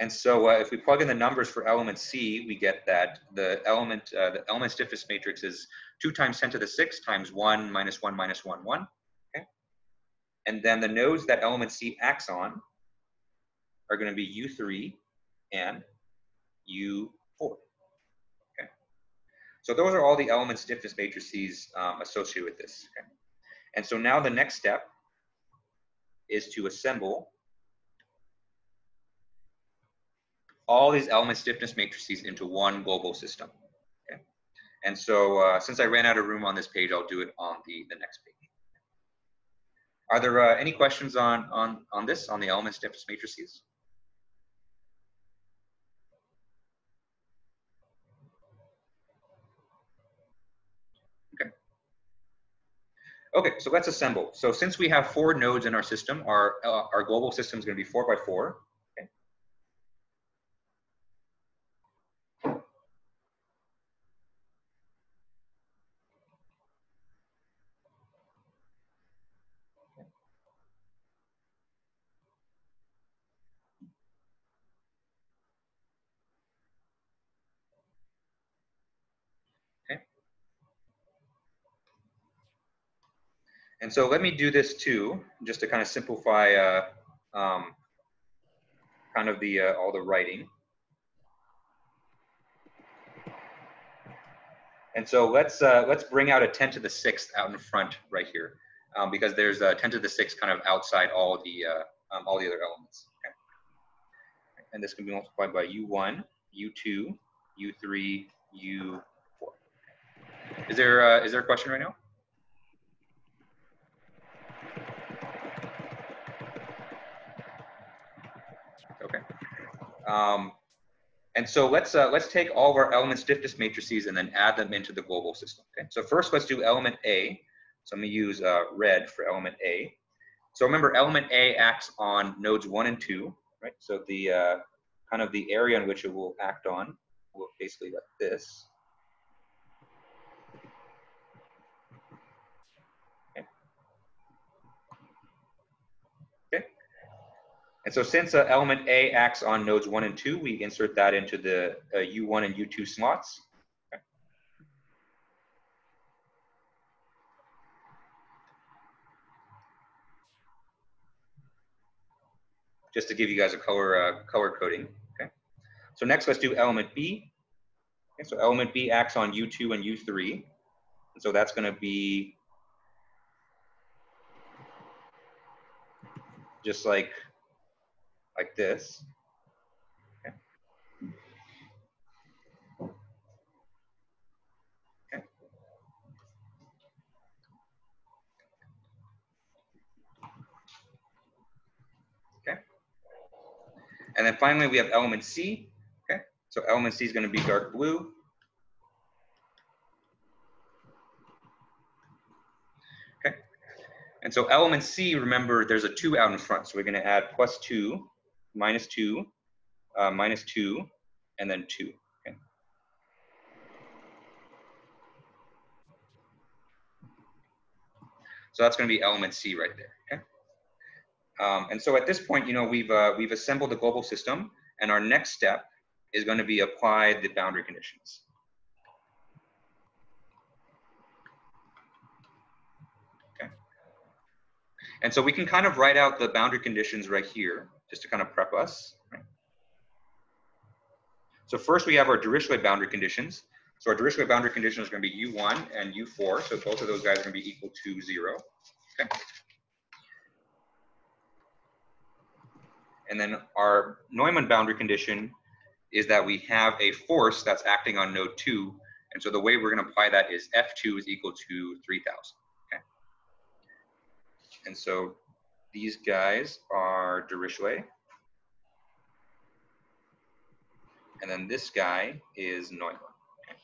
And so if we plug in the numbers for element C, we get that the element stiffness matrix is 2 times 10 to the 6 times 1 minus 1 minus 1, 1. Okay. And then the nodes that element C acts on are going to be U3 and U4. Okay. So those are all the element stiffness matrices associated with this. Okay. And so now the next step is to assemble all these element stiffness matrices into one global system. Okay. And so since I ran out of room on this page, I'll do it on the next page. Are there any questions on this, on the element stiffness matrices? Okay. Okay, so let's assemble. So since we have 4 nodes in our system, our global system is going to be 4 by 4. Okay. Okay. And so let me do this too, just to kind of simplify kind of the all the writing. And so let's bring out a 10 to the 6th out in front right here, because there's a 10 to the 6th kind of outside all the other elements. Okay. And this can be multiplied by U1, U2, U3, U4. Is there a question right now? Okay. And so let's take all of our element stiffness matrices and then add them into the global system. Okay. So first, let's do element A. So I'm going to use red for element A. So remember, element A acts on nodes 1 and 2, right? So the kind of the area in which it will act on will look basically like this. Okay. Okay. And so since element A acts on nodes 1 and 2, we insert that into the U1 and U2 slots. Okay. Just to give you guys a color coding. Okay. So next, let's do element B. Okay, so element B acts on U2 and U3. And so that's going to be just like this. Okay. Okay. Okay. And then finally, we have element C. Okay. So element C is going to be dark blue. Okay. And so element C, remember, there's a 2 out in front. So we're going to add +2, -2, -2, and then 2. Okay. So that's going to be element C right there. Okay. And so at this point, you know, we've assembled the global system, and our next step is going to be apply the boundary conditions. Okay. And so we can kind of write out the boundary conditions right here, just to kind of prep us. Right? So first we have our Dirichlet boundary conditions. So our Dirichlet boundary conditions are going to be U1 and U4. So both of those guys are going to be equal to 0. Okay. And then our Neumann boundary condition is that we have a force that's acting on node 2. And so the way we're going to apply that is F2 is equal to 3,000. Okay. And so these guys are Dirichlet. And then this guy is Neumann. Okay.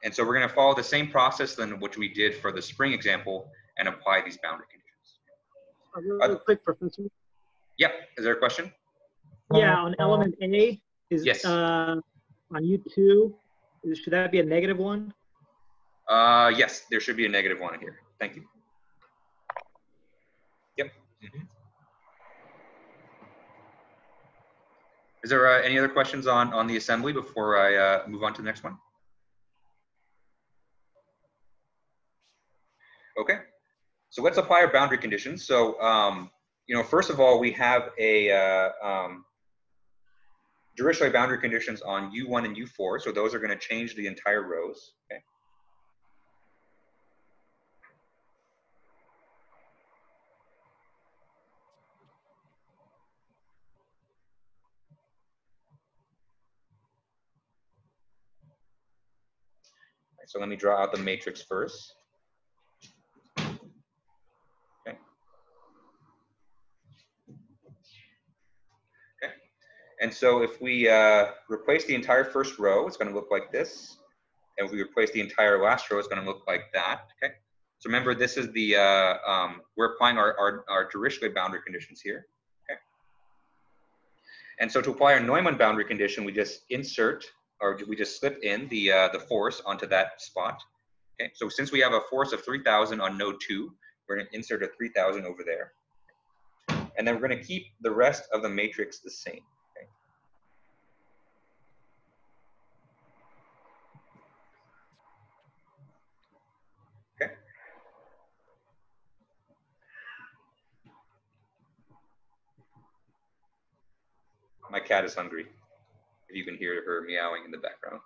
And so we're going to follow the same process than which we did for the spring example and apply these boundary conditions. Really quick, Professor. Yep. Is there a question? Yeah, on element A, is yes. On U2, should that be a -1? Yes, there should be a -1 here. Thank you. Yep. Mm-hmm. Is there any other questions on the assembly before I move on to the next one? Okay. So let's apply our boundary conditions. So, you know, first of all, we have a Dirichlet boundary conditions on U1 and U4. So those are going to change the entire rows. Okay. Right, so let me draw out the matrix first. Okay. Okay. And so if we replace the entire first row, it's going to look like this. And if we replace the entire last row, it's going to look like that. Okay. So remember, this is the we're applying our Dirichlet boundary conditions here. Okay. And so to apply our Neumann boundary condition, we just insert, or we just slip in the force onto that spot. Okay. So since we have a force of 3,000 on node 2, we're going to insert a 3,000 over there. And then we're going to keep the rest of the matrix the same. Okay. Okay. My cat is hungry, if you can hear her meowing in the background.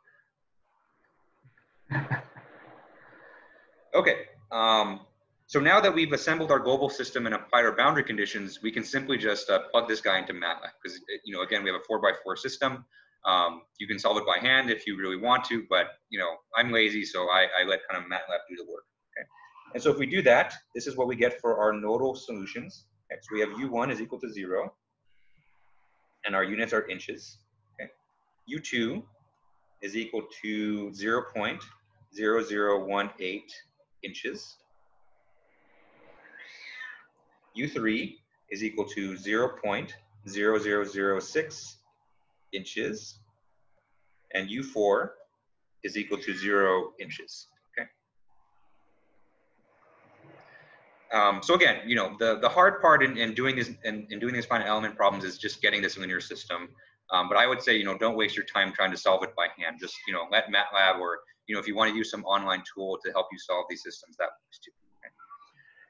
Okay. So now that we've assembled our global system and applied our boundary conditions, we can simply just plug this guy into MATLAB because, you know, again, we have a 4x4 system. You can solve it by hand if you really want to, but, you know, I'm lazy, so I let kind of MATLAB do the work. Okay. And so if we do that, this is what we get for our nodal solutions. Okay. So we have U1 is equal to 0, and our units are inches. Okay. U2 is equal to 0.0018 inches. U3 is equal to 0.0006 inches, and U4 is equal to 0 inches. Okay. So again, you know, the hard part in doing this in doing these finite element problems is just getting this linear system. But I would say, you know, don't waste your time trying to solve it by hand. Just, you know, let MATLAB, or, you know, if you want to use some online tool to help you solve these systems, that works too. Okay.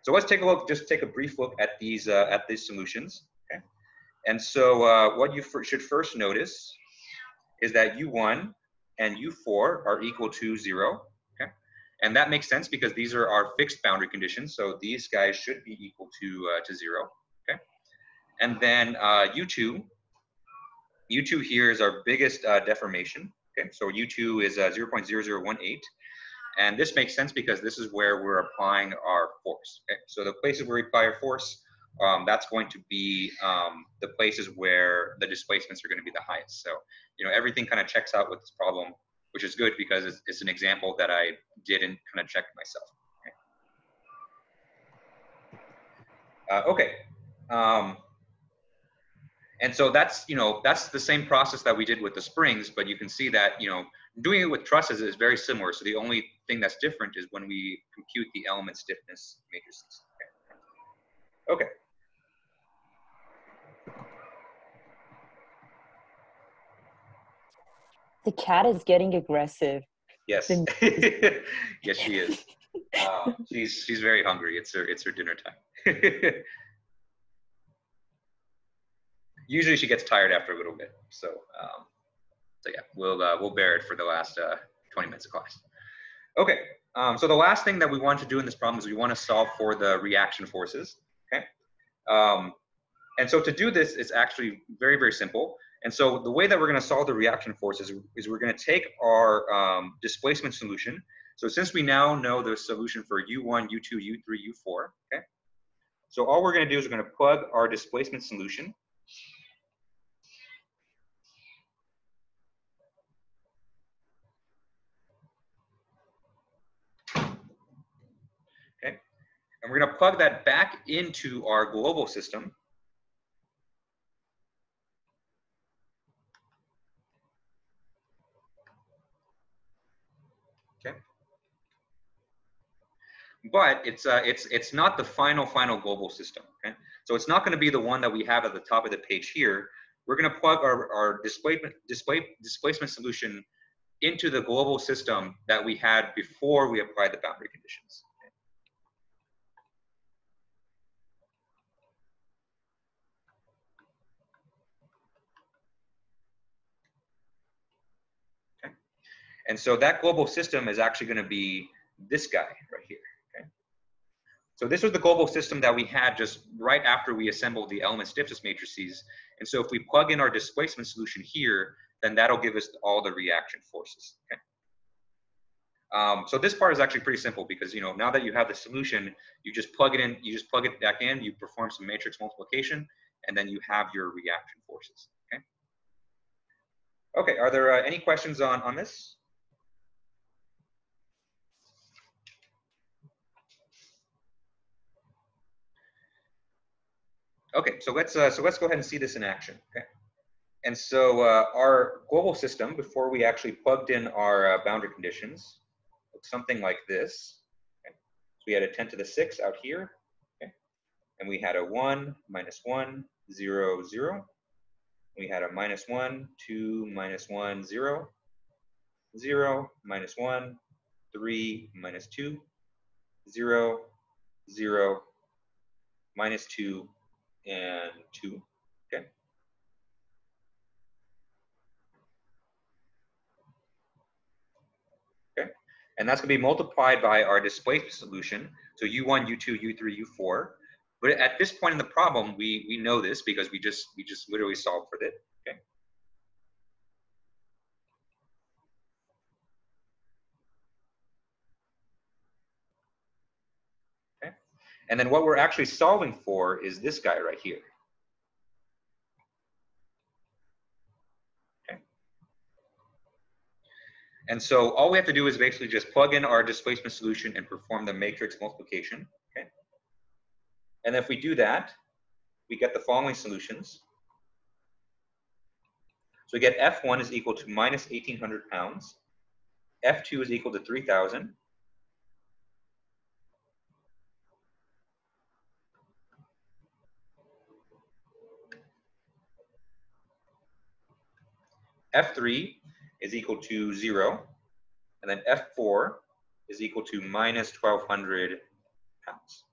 So let's take a look, just take a brief look at these solutions. Okay. And so what you should first notice is that U1 and U4 are equal to 0. Okay. And that makes sense because these are our fixed boundary conditions. So these guys should be equal to 0. Okay. And then U2 here is our biggest deformation. Okay. So U2 is 0.0018. And this makes sense because this is where we're applying our force. Okay? So the places where we apply our force, that's going to be the places where the displacements are going to be the highest. So, you know, everything kind of checks out with this problem, which is good because it's an example that I did and kind of checked myself. Okay. And so that's, you know, that's the same process that we did with the springs, but you can see that, you know, doing it with trusses is very similar. So the only thing that's different is when we compute the element stiffness matrices. Okay. The cat is getting aggressive. Yes. Yes, she is. She's very hungry. It's her dinner time. Usually she gets tired after a little bit. So yeah, we'll bear it for the last 20 minutes of class. Okay. So the last thing that we want to do in this problem is we want to solve for the reaction forces. Okay. And so to do this, it's actually very, very simple. And so the way that we're going to solve the reaction forces is we're going to take our displacement solution. So since we now know the solution for U1, U2, U3, U4, okay? So all we're going to do is we're going to plug our displacement solution. Okay. And we're going to plug that back into our global system. Okay. But it's not the final global system. Okay. So it's not going to be the one that we have at the top of the page here. We're going to plug our displacement solution into the global system that we had before we applied the boundary conditions. Okay. And so that global system is actually going to be this guy right here. Okay. So this was the global system that we had just right after we assembled the element stiffness matrices. And so if we plug in our displacement solution here, then that'll give us all the reaction forces. Okay. So this part is actually pretty simple because, you know, now that you have the solution, you just plug it in, you just plug it back in, you perform some matrix multiplication, and then you have your reaction forces. Okay. Okay. Are there any questions on this? Okay, so let's go ahead and see this in action. Okay, and so our global system, before we actually plugged in our boundary conditions, looks something like this. Okay. So we had a 10 to the 6 out here, okay, and we had a 1, -1, 0, 0. We had a -1, 2, -1, 0, 0, -1, 3, -2, 0, 0, -2, and 2. Okay. Okay. And that's going to be multiplied by our displacement solution. So U1, U2, U3, U4. But at this point in the problem, we know this because we just literally solved for it. Okay. Okay. And then what we're actually solving for is this guy right here. Okay. And so all we have to do is basically just plug in our displacement solution and perform the matrix multiplication. Okay. And if we do that, we get the following solutions. So we get F1 is equal to -1,800 pounds. F2 is equal to 3,000. F3 is equal to 0. And then F4 is equal to -1,200 pounds.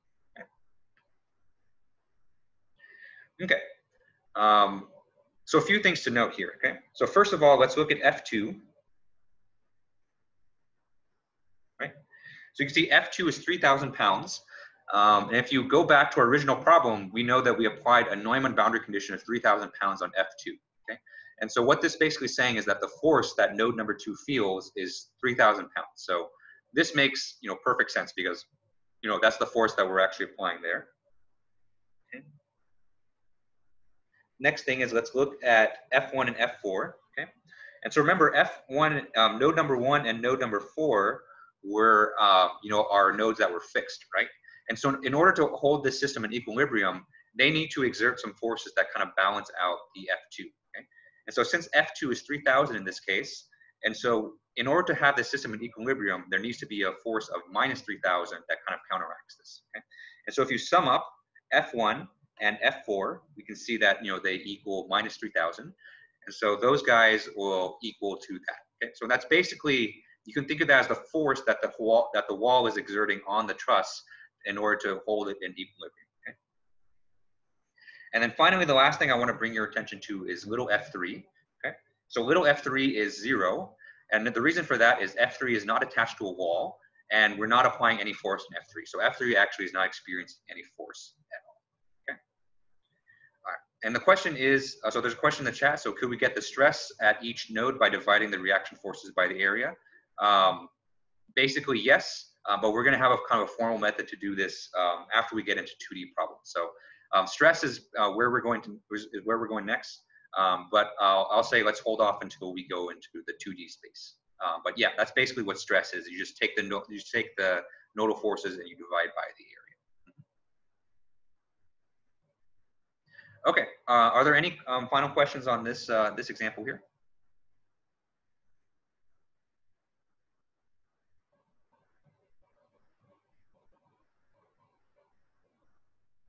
Okay. So a few things to note here. Okay. So first of all, let's look at F2. Right. So you can see F2 is 3,000 pounds. And if you go back to our original problem, we know that we applied a Neumann boundary condition of 3,000 pounds on F2. Okay. And so what this basically is saying is that the force that node number 2 feels is 3,000 pounds. So this makes perfect sense because that's the force that we're actually applying there. Okay. Next thing is let's look at F1 and F4. Okay. And so remember F1, node number 1 and node number 4 were our nodes that were fixed, right? And so in order to hold this system in equilibrium, they need to exert some forces that kind of balance out the F2. Okay. And so since F2 is 3,000 in this case, and so in order to have this system in equilibrium, there needs to be a force of -3,000 that kind of counteracts this. Okay. And so if you sum up F1 and F4, we can see that they equal -3,000, and so those guys will equal to that. Okay. So that's basically, you can think of that as the force that the wall is exerting on the truss in order to hold it in equilibrium. Okay. And then finally, the last thing I want to bring your attention to is little f3. Okay. So little f3 is 0, and the reason for that is f3 is not attached to a wall, and we're not applying any force in f3. So f3 actually is not experiencing any force at all. Okay. All right. And the question is, so there's a question in the chat. So could we get the stress at each node by dividing the reaction forces by the area? Basically, yes, but we're going to have a kind of a formal method to do this after we get into 2D problems. So stress is where we're going next. But I'll say let's hold off until we go into the 2D space. But yeah, that's basically what stress is. You just take the nodal forces and you divide by the area. Okay. Are there any final questions on this this example here?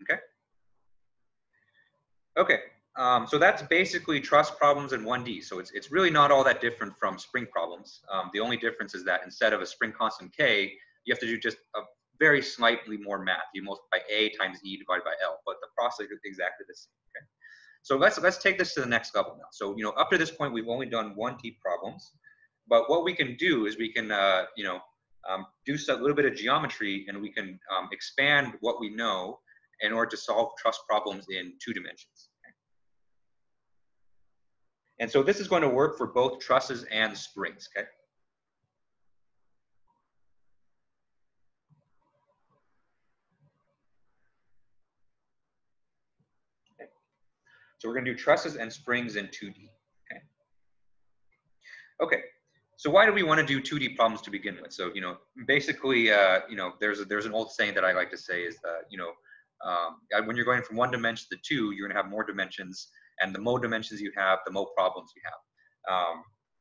Okay. Okay. So that's basically truss problems in 1D. So it's really not all that different from spring problems. The only difference is that instead of a spring constant K, you have to do just a very slightly more math. You multiply A times E divided by L, but the process is exactly the same. Okay. So let's take this to the next level now. So up to this point we've only done 1D problems, but what we can do is we can do a little bit of geometry, and we can expand what we know in order to solve truss problems in 2 dimensions. Okay. And so this is going to work for both trusses and springs. Okay. Okay. So we're going to do trusses and springs in 2D. Okay. Okay. So why do we want to do 2D problems to begin with? So basically, there's an old saying that I like to say is that when you're going from one dimension to two, you're going to have more dimensions, and the more dimensions you have, the more problems you have.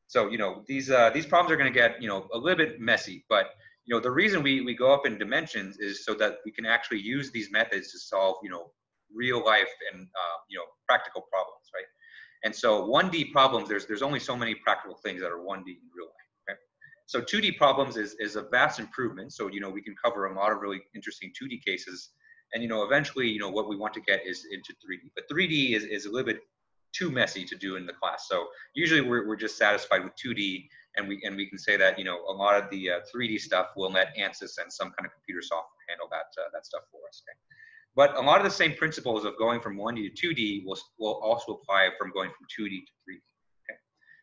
So these problems are going to get a little bit messy, but the reason we go up in dimensions is so that we can actually use these methods to solve real life and practical problems, right? And so 1D problems, there's only so many practical things that are 1D in real life. Okay? So 2D problems is a vast improvement. So we can cover a lot of really interesting 2D cases, and eventually what we want to get is into 3D. But 3D is a little bit too messy to do in the class. So usually we're just satisfied with 2D, and we can say that a lot of the 3D stuff will let ANSYS and some kind of computer software handle that stuff for us. Okay? But a lot of the same principles of going from 1D to 2D will also apply from going from 2D to 3D. Okay?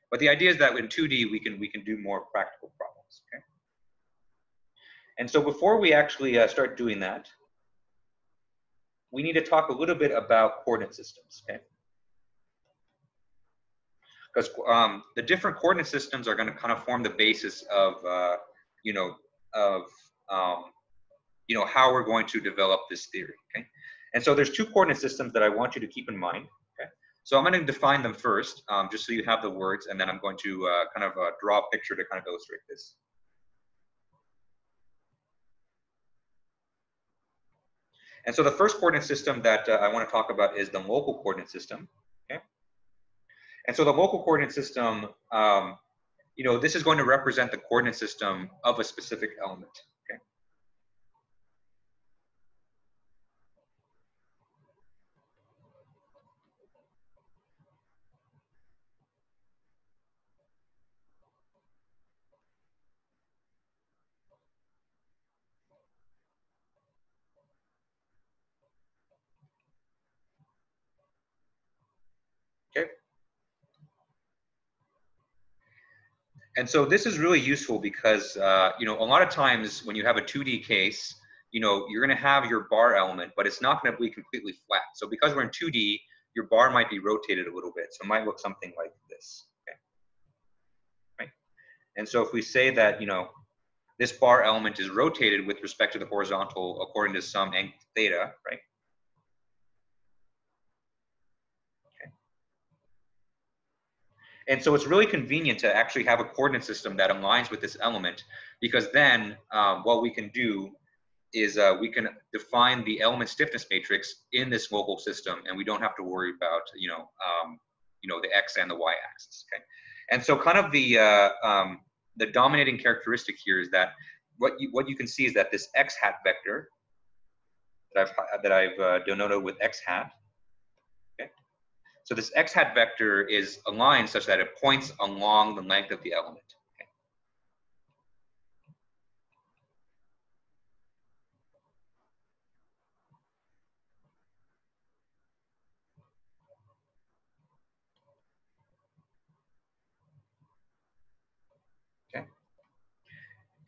But the idea is that in 2D we can do more practical problems. Okay? And so before we actually start doing that, we need to talk a little bit about coordinate systems. Okay? Because the different coordinate systems are going to kind of form the basis of how we're going to develop this theory. Okay, and so there's two coordinate systems that I want you to keep in mind. Okay, so I'm going to define them first, just so you have the words, and then I'm going to kind of draw a picture to kind of illustrate this. And so the first coordinate system that I want to talk about is the local coordinate system. Okay. And so the local coordinate system, this is going to represent the coordinate system of a specific element. Okay. Okay. And so this is really useful because, a lot of times when you have a 2D case, you're going to have your bar element, but it's not going to be completely flat. So because we're in 2D, your bar might be rotated a little bit. So it might look something like this. Okay. Right. And so if we say that, this bar element is rotated with respect to the horizontal according to some angle theta, right? And so it's really convenient to actually have a coordinate system that aligns with this element, because then what we can do is we can define the element stiffness matrix in this local system, and we don't have to worry about the x and the y axis. Okay, and so kind of the dominating characteristic here is that what you can see is that this x hat vector that I've denoted with x hat. So this x hat vector is aligned such that it points along the length of the element. Okay. Okay.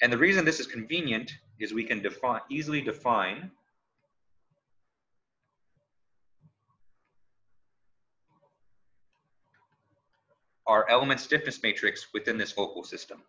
And the reason this is convenient is we can easily define our element stiffness matrix within this local system.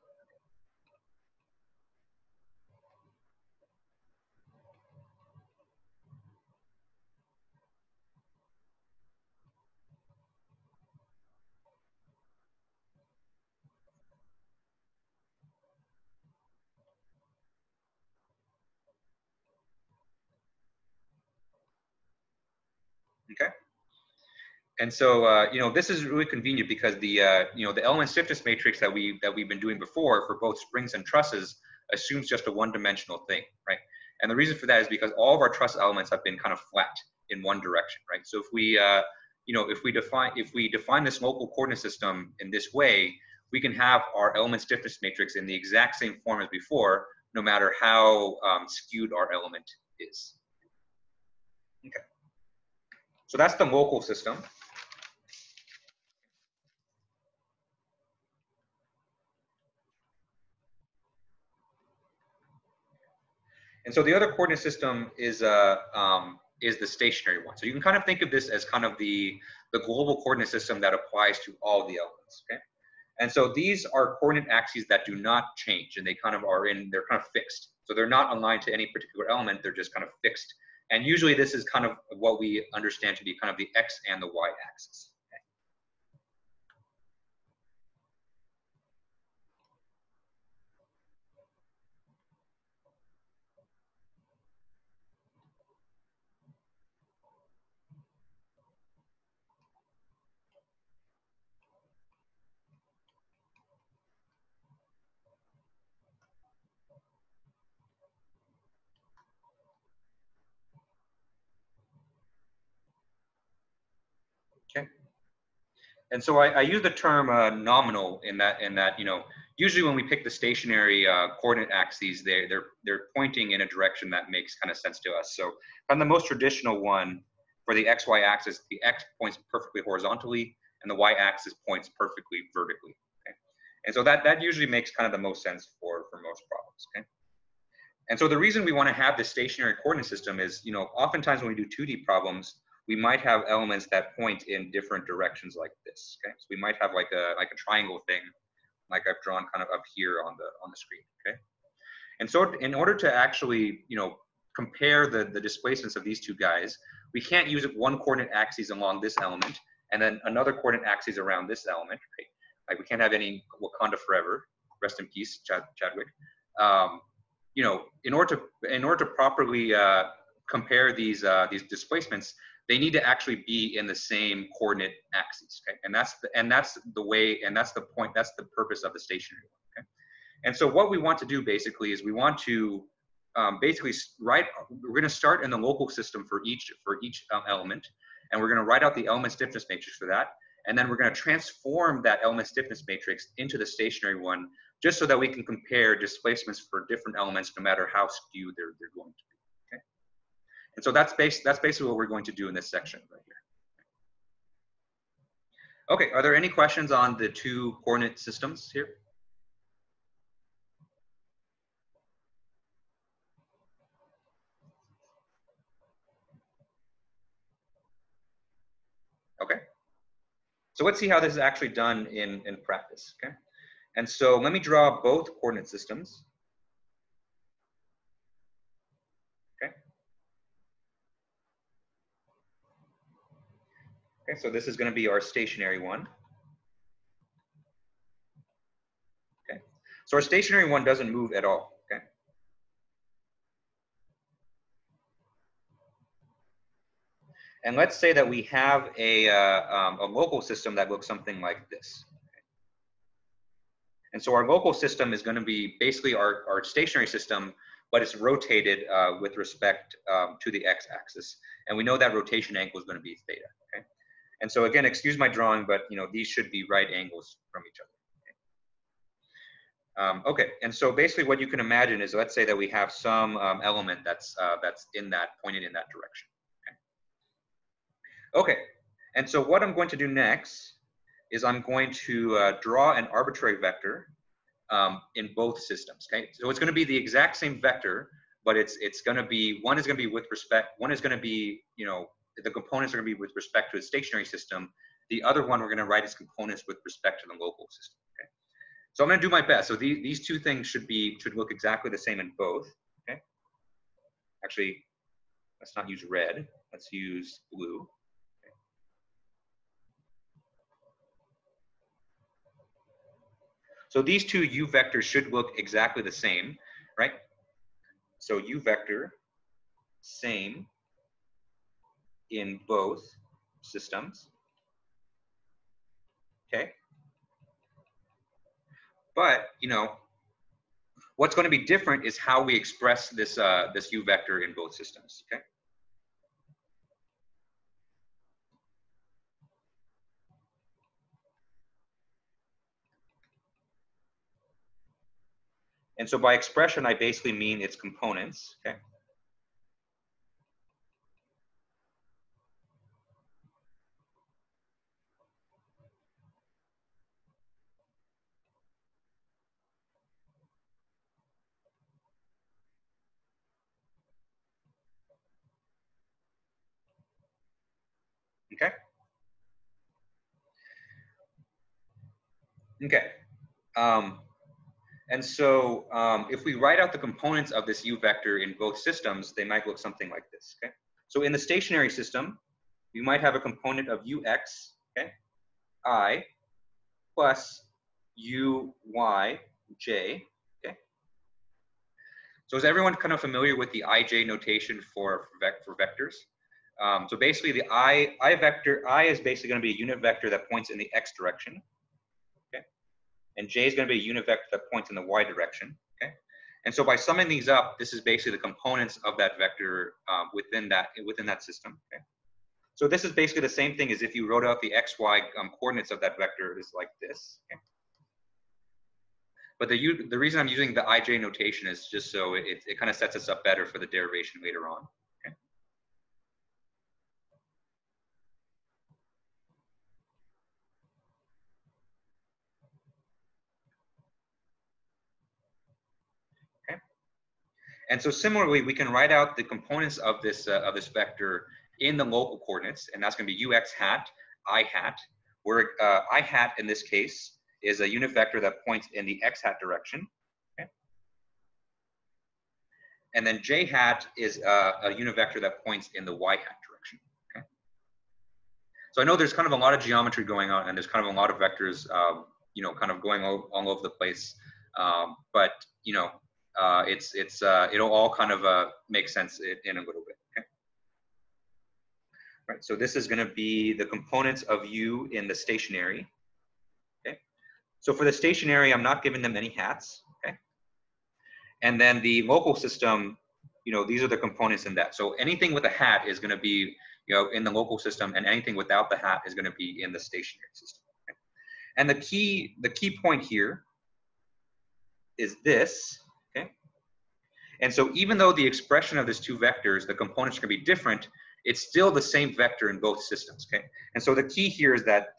Okay. And so, this is really convenient because the element stiffness matrix that we've been doing before for both springs and trusses assumes just a one-dimensional thing, right? And the reason for that is because all of our truss elements have been kind of flat in one direction, right? So if we, if we define this local coordinate system in this way, we can have our element stiffness matrix in the exact same form as before, no matter how skewed our element is. Okay. So that's the local system. And so the other coordinate system is the stationary one. So you can kind of think of this as kind of the global coordinate system that applies to all the elements. Okay. And so these are coordinate axes that do not change, and they kind of they're kind of fixed. So they're not aligned to any particular element. They're just kind of fixed And usually this is kind of what we understand to be kind of the X and the Y axis. Okay. And so I use the term nominal in that you know, usually when we pick the stationary coordinate axes, they're pointing in a direction that makes kind of sense to us. So on the most traditional one for the XY axis, the X points perfectly horizontally and the Y axis points perfectly vertically. Okay? And so that usually makes kind of the most sense for most problems. Okay. And so the reason we want to have this stationary coordinate system is, you know, oftentimes when we do 2D problems, we might have elements that point in different directions like this. Okay, so we might have like a triangle thing, like I've drawn kind of up here on the screen. Okay, and so in order to actually, you know, compare the displacements of these two guys, we can't use one coordinate axis along this element and then another coordinate axis around this element. Right? Like we can't have any Wakanda forever. Rest in peace, Chadwick. You know, in order to properly compare these displacements, they need to actually be in the same coordinate axes. Okay, and that's the way, and that's the point, that's the purpose of the stationary one. Okay, and so what we want to do basically is we want to basically we're going to start in the local system for each element, and we're going to write out the element stiffness matrix for that, and then we're going to transform that element stiffness matrix into the stationary one, just so that we can compare displacements for different elements, no matter how skewed they're going to be. Okay, and so that's basically what we're going to do in this section right here. Okay, are there any questions on the two coordinate systems here? Okay, so let's see how this is actually done in practice. Okay, and so let me draw both coordinate systems. Okay. Okay, so this is going to be our stationary one. Okay, so our stationary one doesn't move at all. Okay. And let's say that we have a local system that looks something like this. And so our local system is going to be basically our stationary system, but it's rotated with respect to the x-axis. And we know that rotation angle is going to be theta. Okay. And so again, excuse my drawing, but you know, these should be right angles from each other. Okay. Okay, and so basically what you can imagine is, let's say that we have some element that's pointed in that direction. Okay, and so what I'm going to do next is I'm going to draw an arbitrary vector in both systems. Okay, so it's going to be the exact same vector, but it's going to be, one is going to be with respect, one is going to be, you know, the components are going to be with respect to the stationary system. The other one we're going to write as components with respect to the local system. Okay, so I'm going to do my best. So these two things should look exactly the same in both. Okay, actually, let's not use red. Let's use blue. So these two u vectors should look exactly the same, right? So u vector, same in both systems, okay? But, you know, what's going to be different is how we express this, this u vector in both systems, okay? And so by expression, I basically mean its components, okay? Okay? Okay. And so if we write out the components of this U vector in both systems, they might look something like this, okay? So in the stationary system, you might have a component of Ux, okay, I, plus Uy, j, okay? So is everyone kind of familiar with the ij notation for vectors? So basically the I vector, I is basically going to be a unit vector that points in the x direction, okay? And j is going to be a unit vector that points in the y direction, okay? And so by summing these up, this is basically the components of that vector within that system, okay? So this is basically the same thing as if you wrote out the x, y coordinates of that vector is like this, okay? But the reason I'm using the ij notation is just so it kind of sets us up better for the derivation later on. Okay? Okay. And so similarly, we can write out the components of this vector in the local coordinates, and that's going to be ux hat, I hat, where I hat in this case is a unit vector that points in the x hat direction. And then j hat is a unit vector that points in the y hat direction. Okay. So I know there's kind of a lot of geometry going on, and there's kind of a lot of vectors, you know, kind of going all over the place. But you know, it'll all kind of make sense in a little bit. Okay. Right. So this is going to be the components of U in the stationary. Okay. So for the stationary, I'm not giving them any hats. Okay. And then the local system, you know, these are the components in that. So anything with a hat is going to be, you know, in the local system, and anything without the hat is going to be in the stationary system. Okay? And the key point here is this, okay? And so even though the expression of these two vectors, the components are going to be different, it's still the same vector in both systems, okay? And so the key here is that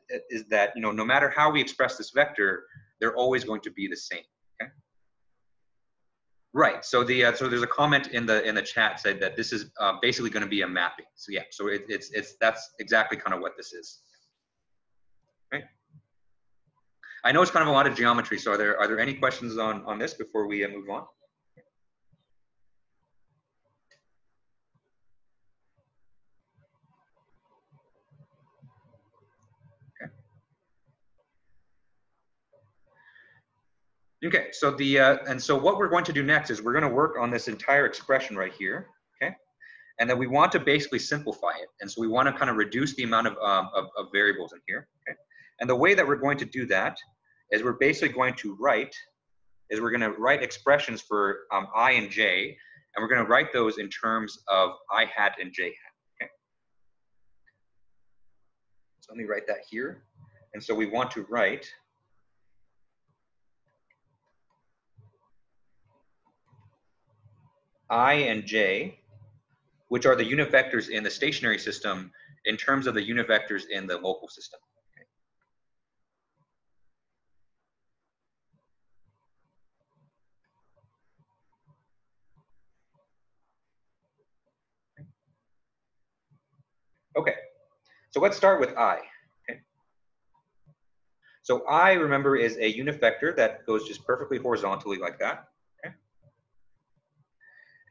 you know, no matter how we express this vector, they're always going to be the same. Right. So there's a comment in the chat said that this is basically going to be a mapping. So yeah. So that's exactly kind of what this is. Right. I know it's kind of a lot of geometry. So are there any questions on this before we move on? Okay, so and so what we're going to do next is we're going to work on this entire expression right here, okay? And then we want to basically simplify it. And so we want to kind of reduce the amount of variables in here, okay? And the way that we're going to do that is we're basically going to write expressions for I and j, and we're going to write those in terms of I hat and j hat, okay? So let me write that here. And so we want to write I and j, which are the unit vectors in the stationary system, in terms of the unit vectors in the local system. Okay, so let's start with I. Okay. So I, remember, is a unit vector that goes just perfectly horizontally like that. Okay.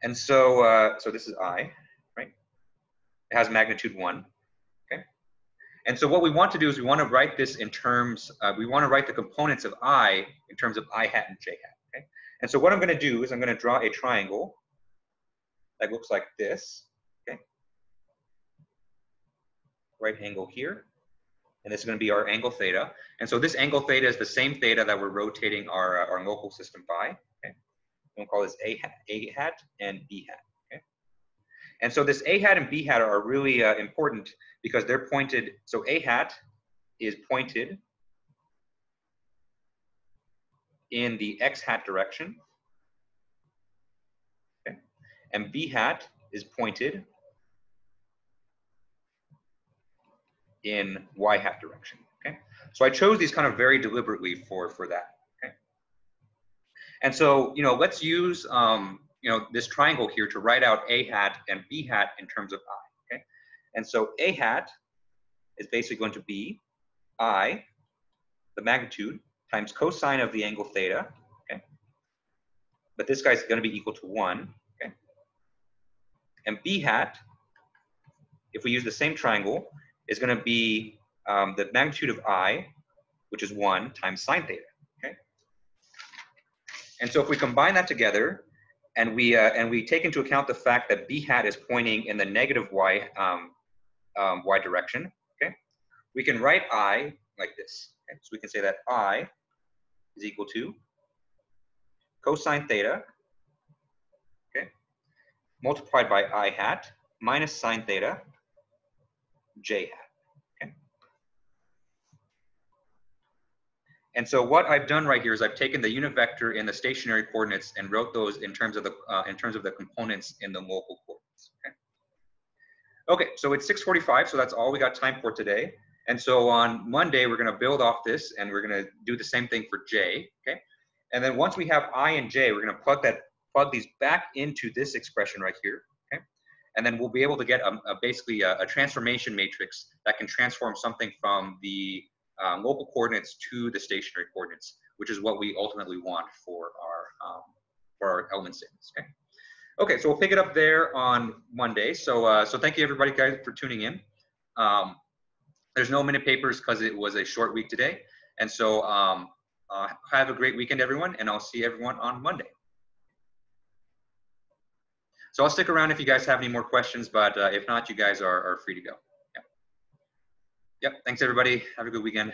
And so so this is I, right? It has magnitude 1. Okay. And so what we want to do is we want to write this in terms, we want to write the components of I in terms of I hat and j hat. Okay. And so what I'm going to do is I'm going to draw a triangle that looks like this. Okay. Right angle here. And this is going to be our angle theta. And so this angle theta is the same theta that we're rotating our local system by. Okay. We'll call this A hat and B hat. Okay. And so this A hat and B hat are really important because they're pointed. So A hat is pointed in the X hat direction. Okay. And B hat is pointed in Y hat direction. Okay. So I chose these kind of very deliberately for that. Okay. And so, you know, let's use you know, this triangle here to write out A hat and B hat in terms of I. Okay. And so A hat is basically going to be I, the magnitude, times cosine of the angle theta. Okay. but this guy's going to be equal to 1. Okay. And b hat, if we use the same triangle, is going to be the magnitude of I, which is 1 times sine theta. Okay. And so if we combine that together, and we take into account the fact that b hat is pointing in the negative y y direction, okay, we can write I like this. Okay? So we can say that I is equal to cosine theta, okay, multiplied by I hat minus sine theta j hat. Okay. And so what I've done right here is I've taken the unit vector in the stationary coordinates and wrote those in terms of the components in the local coordinates. Okay. Okay, so it's 6:45, so that's all we got time for today. And so on Monday, we're going to build off this, and we're going to do the same thing for J. Okay, and then once we have I and J, we're going to plug these back into this expression right here. Okay, and then we'll be able to get basically a transformation matrix that can transform something from the local coordinates to the stationary coordinates, which is what we ultimately want for our element statements. Okay. Okay, so we'll pick it up there on Monday. So so thank you everybody guys for tuning in. There's no minute papers because it was a short week today. And so have a great weekend, everyone, and I'll see everyone on Monday. So I'll stick around if you guys have any more questions, but if not, you guys are free to go. Yep, thanks everybody. Have a good weekend.